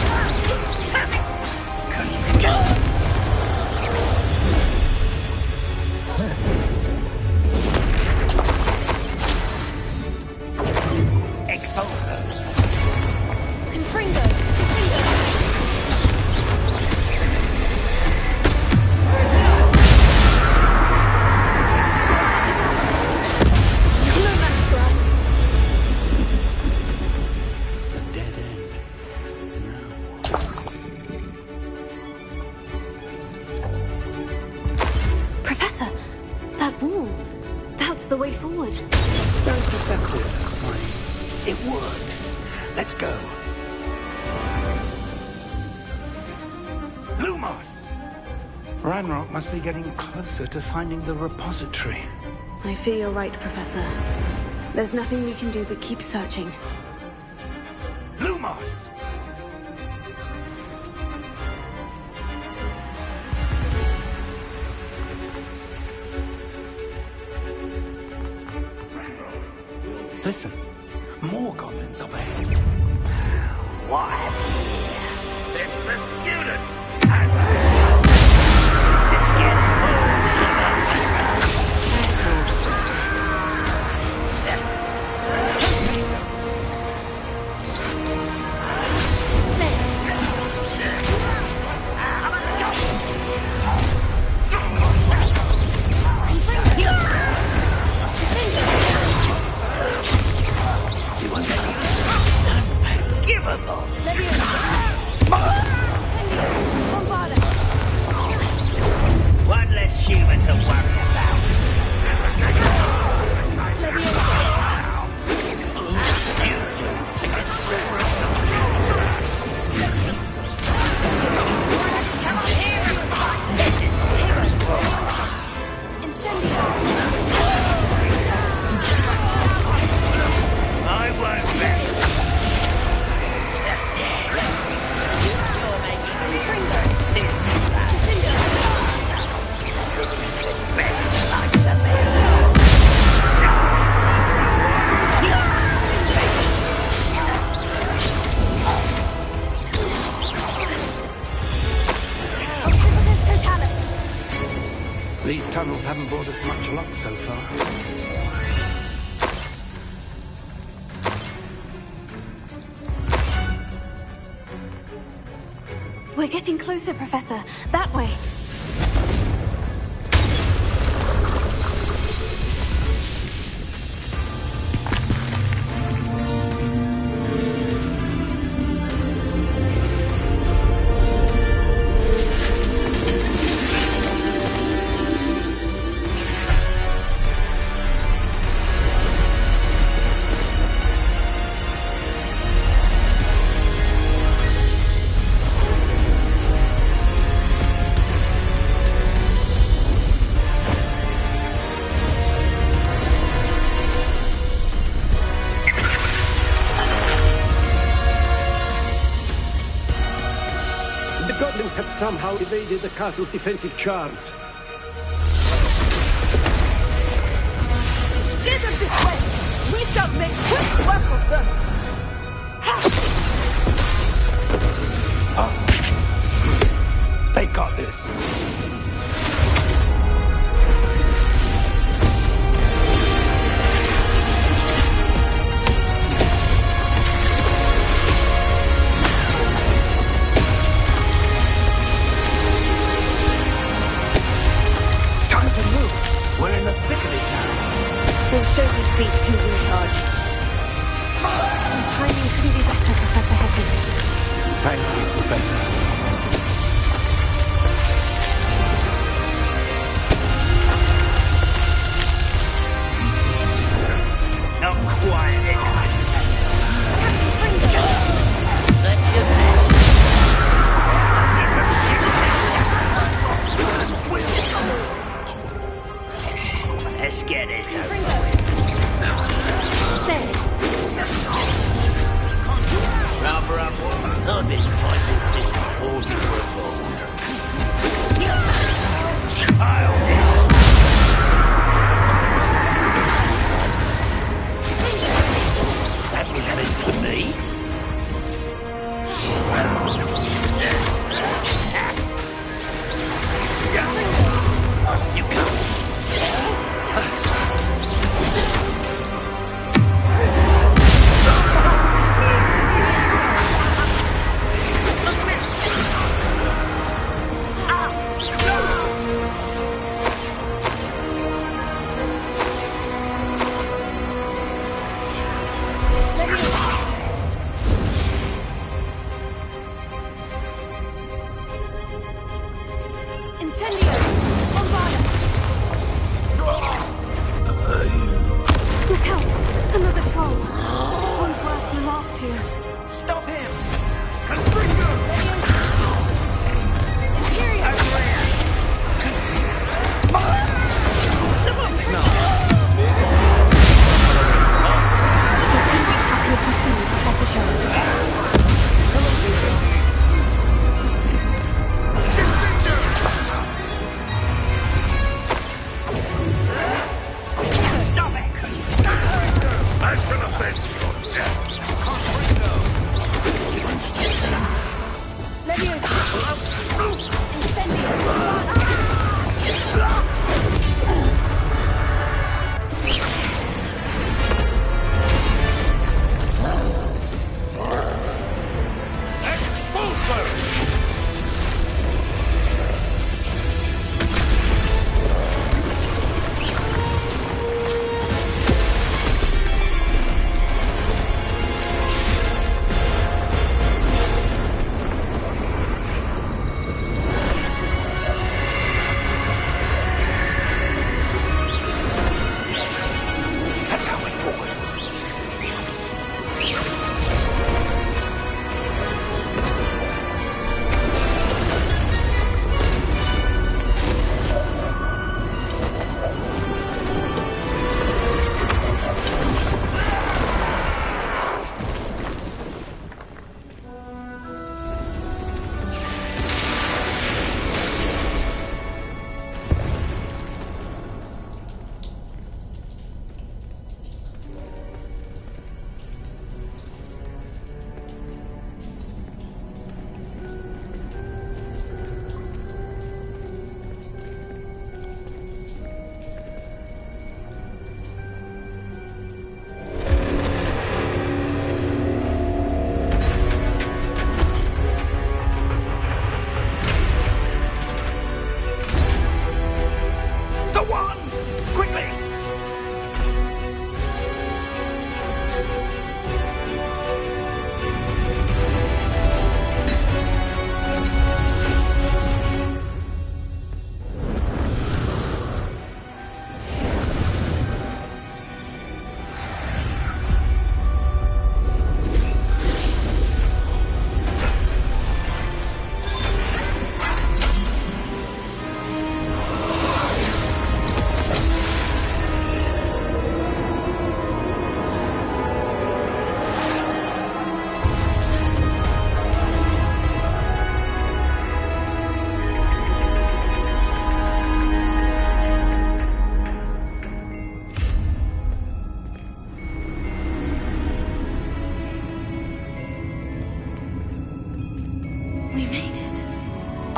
Expulsor. Confringo! No match for us. Dead end. Professor, that wall. That's the way forward. Don't put that clear, Hermione. It worked. Let's go. Lumos! Ranrock must be getting closer to finding the repository. I fear you're right, Professor. There's nothing we can do but keep searching. Lumos! Listen, more goblins up ahead. What have we here? It's the student! Let's get it. Unforgivable! These tunnels haven't brought us much luck so far. We're getting closer, Professor. That way. Somehow evaded the castle's defensive charms. Steer them this way! We shall make quick work of them! They got this. We're in the thick of it now. We'll show these beasts who's in charge. Your timing couldn't be better, Professor Hogwarts. Thank you, Professor. Not quite enough. Let's get this over with. Rubber up. I've been fighting since before you were born. Child. That was meant for me. You come.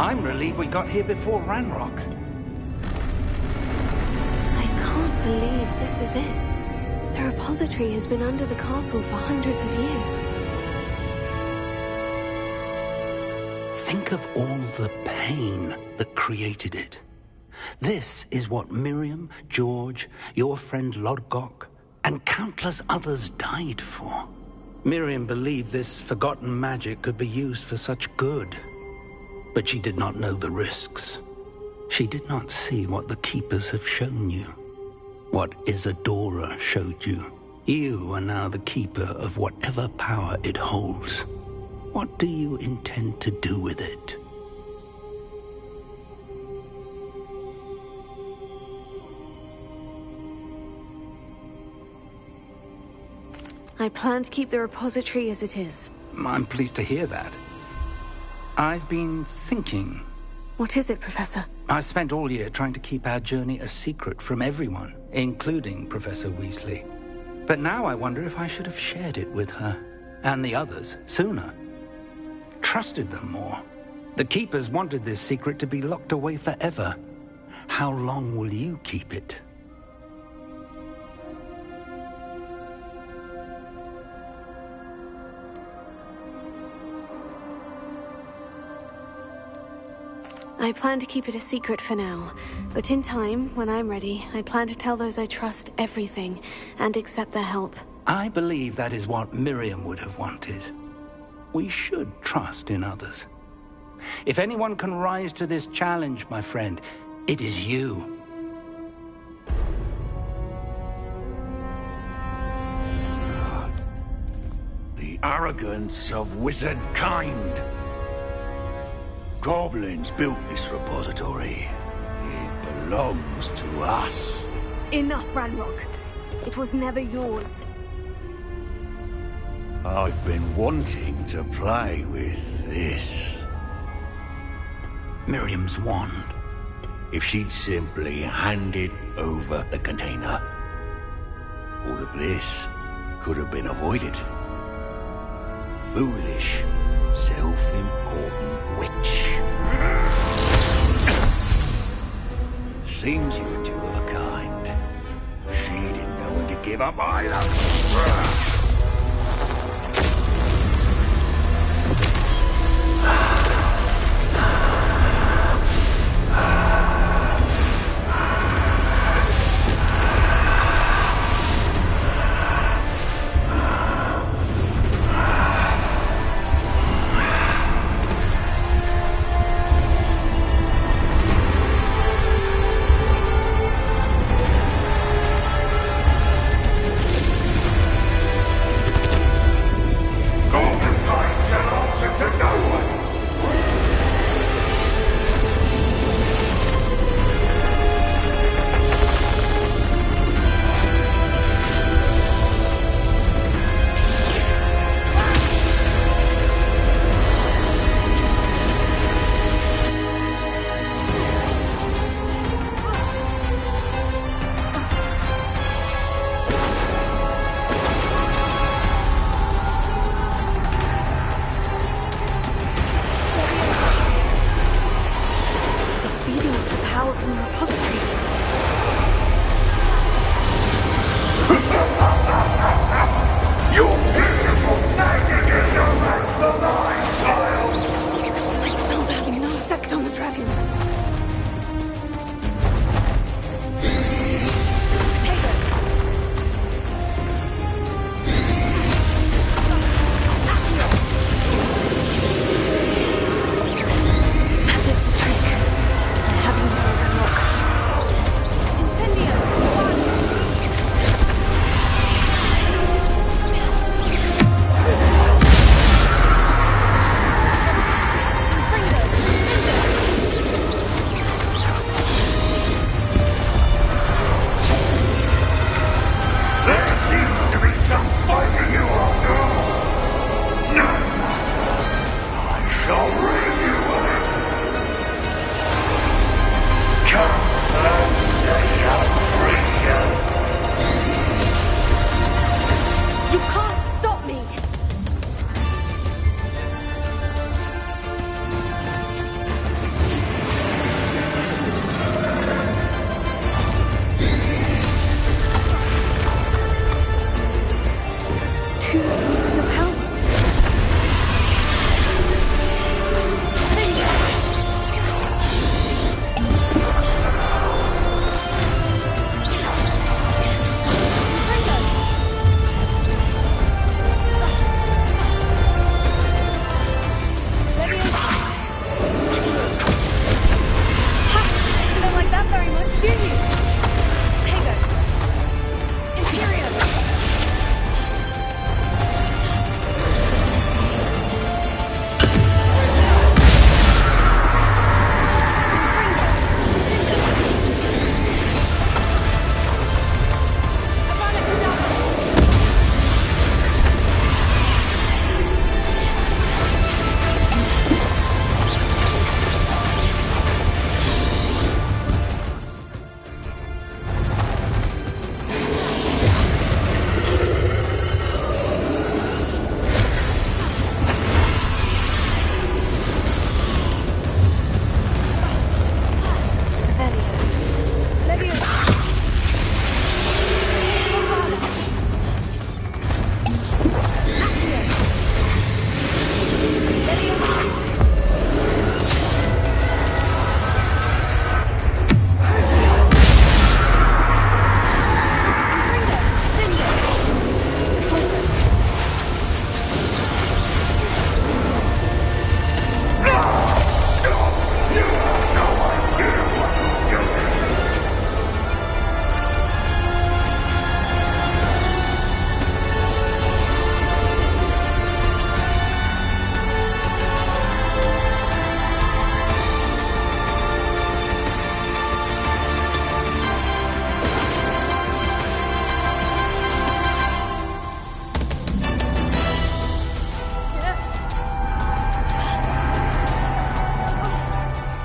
I'm relieved we got here before Ranrock. I can't believe this is it. The repository has been under the castle for hundreds of years. Think of all the pain that created it. This is what Miriam, George, your friend Lodgok, and countless others died for. Miriam believed this forgotten magic could be used for such good. But she did not know the risks. She did not see what the Keepers have shown you. What Isadora showed you. You are now the Keeper of whatever power it holds. What do you intend to do with it? I plan to keep the repository as it is. I'm pleased to hear that. I've been thinking. What is it, Professor? I spent all year trying to keep our journey a secret from everyone, including Professor Weasley. But now I wonder if I should have shared it with her, and the others, sooner. Trusted them more. The Keepers wanted this secret to be locked away forever. How long will you keep it? I plan to keep it a secret for now, but in time, when I'm ready, I plan to tell those I trust everything and accept their help. I believe that is what Miriam would have wanted. We should trust in others. If anyone can rise to this challenge, my friend, it is you. The arrogance of wizard kind. Goblins built this repository. It belongs to us. Enough, Ranrock. It was never yours. I've been wanting to play with this. Miriam's wand. If she'd simply handed over the container, all of this could have been avoided. Foolish, self-important witch. Seems you were to her kind. She didn't know when to give up either.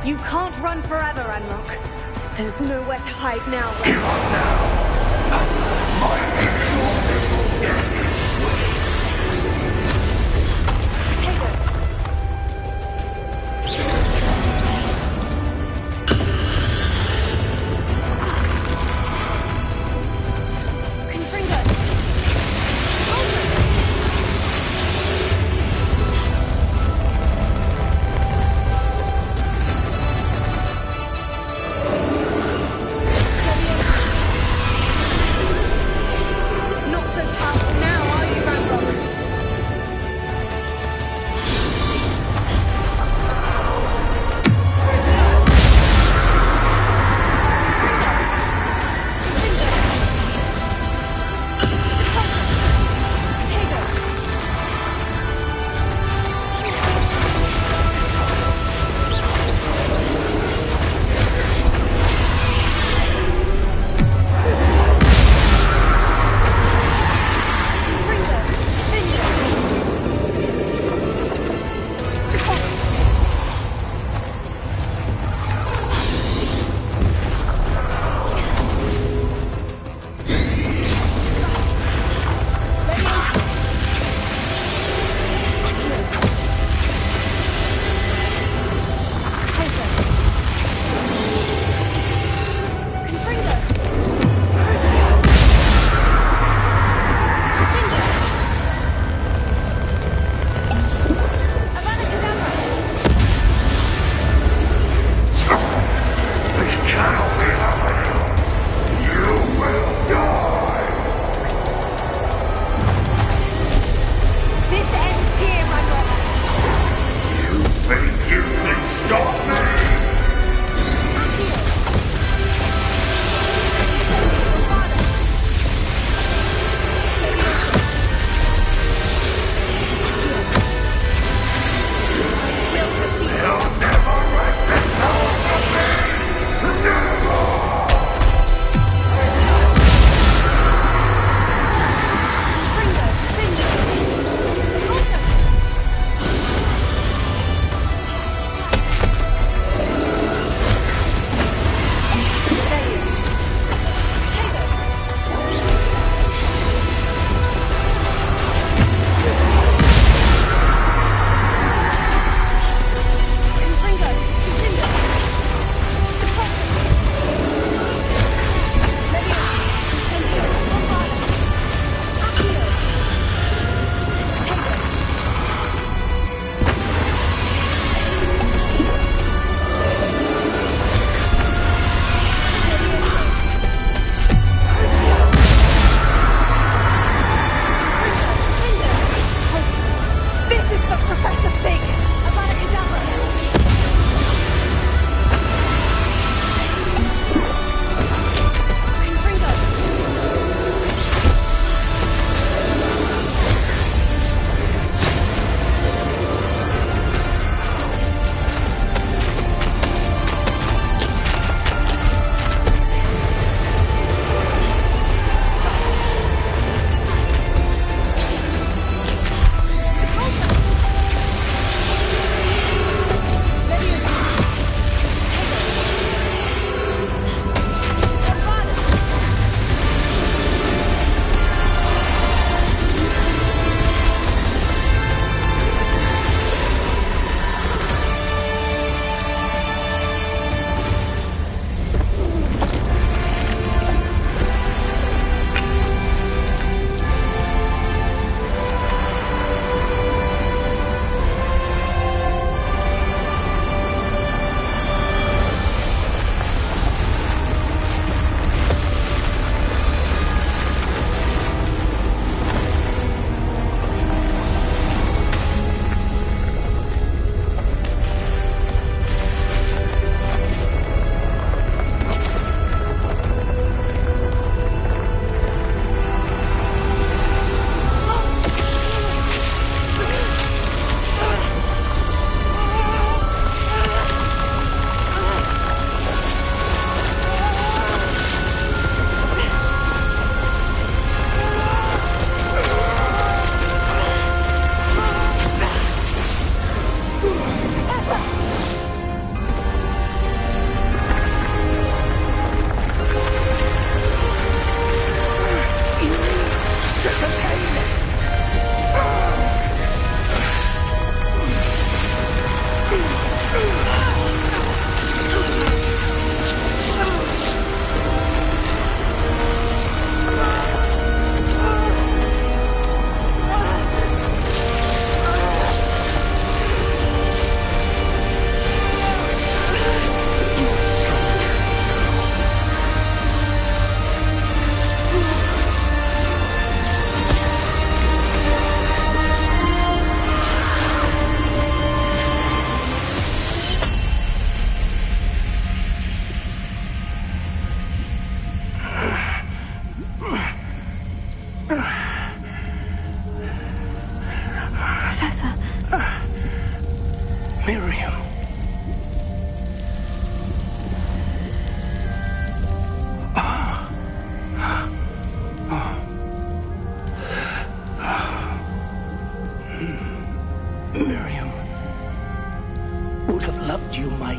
You can't run forever, Ranrock. There's nowhere to hide now. Give up now! My inexorable death is swift. Take it. Confringo.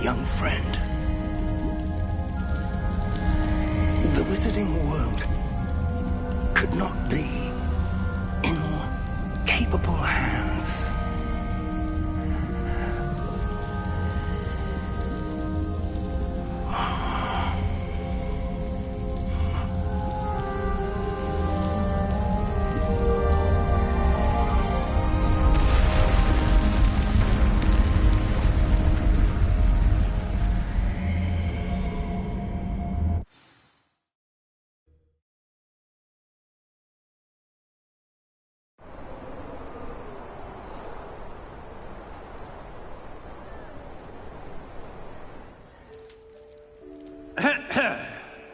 young friend. The wizarding world could not be in more capable hands.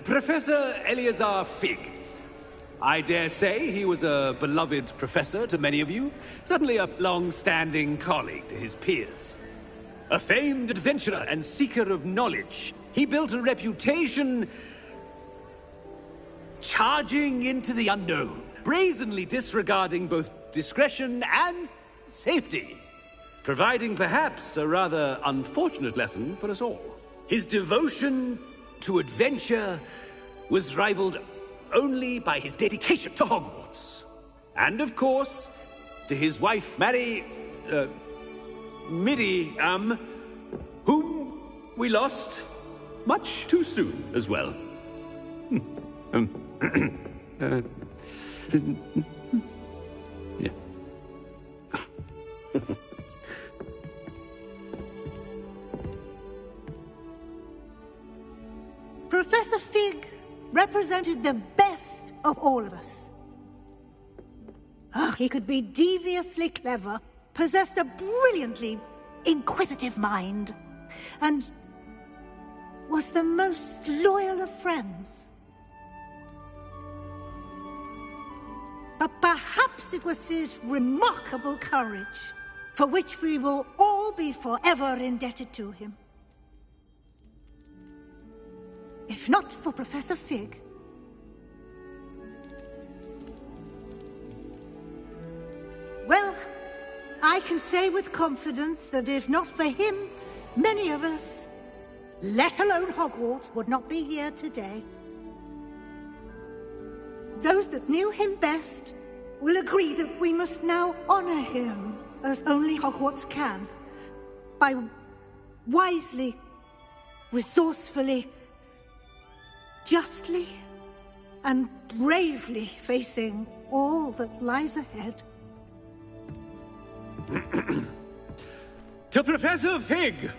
Professor Eleazar Fig. I dare say he was a beloved professor to many of you, certainly a long-standing colleague to his peers. A famed adventurer and seeker of knowledge, he built a reputation charging into the unknown, brazenly disregarding both discretion and safety, providing perhaps a rather unfortunate lesson for us all. His devotion to adventure was rivaled only by his dedication to Hogwarts. And of course, to his wife, Midi, whom we lost much too soon as well. Yeah. Professor Fig represented the best of all of us. He could be deviously clever, possessed a brilliantly inquisitive mind, and was the most loyal of friends. But perhaps it was his remarkable courage, for which we will all be forever indebted to him. If not for Professor Fig, well, I can say with confidence that if not for him, many of us, let alone Hogwarts, would not be here today. Those that knew him best will agree that we must now honor him as only Hogwarts can, by wisely, resourcefully, justly and bravely facing all that lies ahead. To Professor Fig!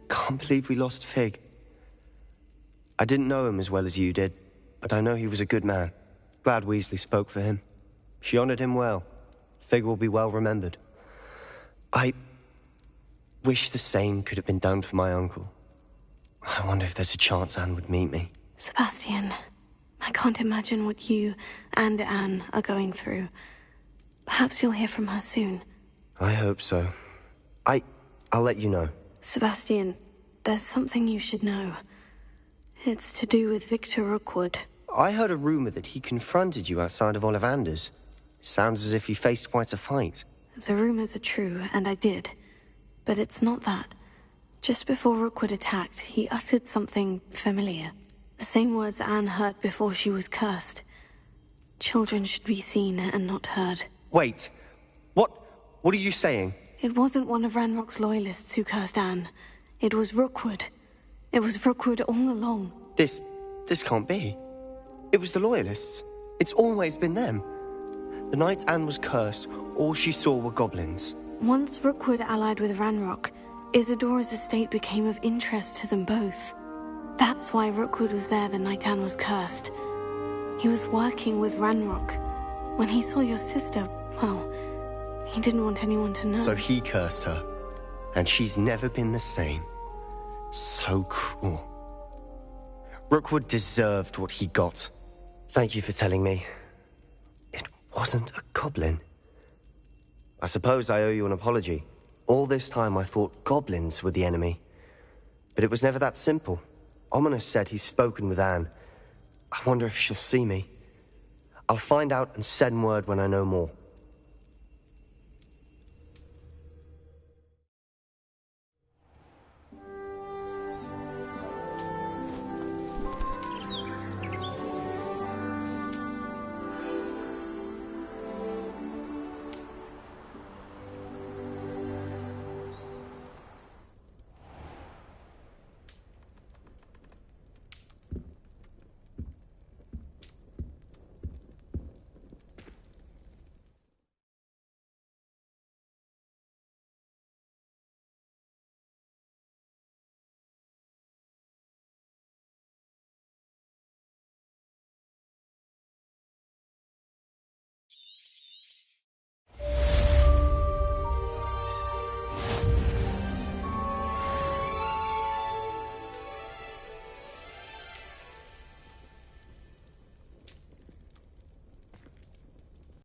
Can't believe we lost Fig. I didn't know him as well as you did, but I know he was a good man. Glad Weasley spoke for him. She honored him well. Fig will be well remembered. I wish the same could have been done for my uncle. I wonder if there's a chance Anne would meet me. Sebastian, I can't imagine what you and Anne are going through. Perhaps you'll hear from her soon. I hope so. I'll let you know. Sebastian, there's something you should know. It's to do with Victor Rookwood. I heard a rumor that he confronted you outside of Ollivander's. Sounds as if he faced quite a fight. The rumors are true, and I did. But it's not that. Just before Rookwood attacked, he uttered something familiar. The same words Anne heard before she was cursed. Children should be seen and not heard. Wait. What are you saying? It wasn't one of Ranrock's loyalists who cursed Anne. It was Rookwood. It was Rookwood all along. This can't be. It was the Loyalists. It's always been them. The night Anne was cursed, all she saw were goblins. Once Rookwood allied with Ranrock, Isadora's estate became of interest to them both. That's why Rookwood was there the night Anne was cursed. He was working with Ranrock. When he saw your sister, well, he didn't want anyone to know. So he cursed her. And she's never been the same. So cruel. Rookwood deserved what he got. Thank you for telling me. It wasn't a goblin. I suppose I owe you an apology. All this time I thought goblins were the enemy. But it was never that simple. Ominous said he's spoken with Anne. I wonder if she'll see me. I'll find out and send word when I know more.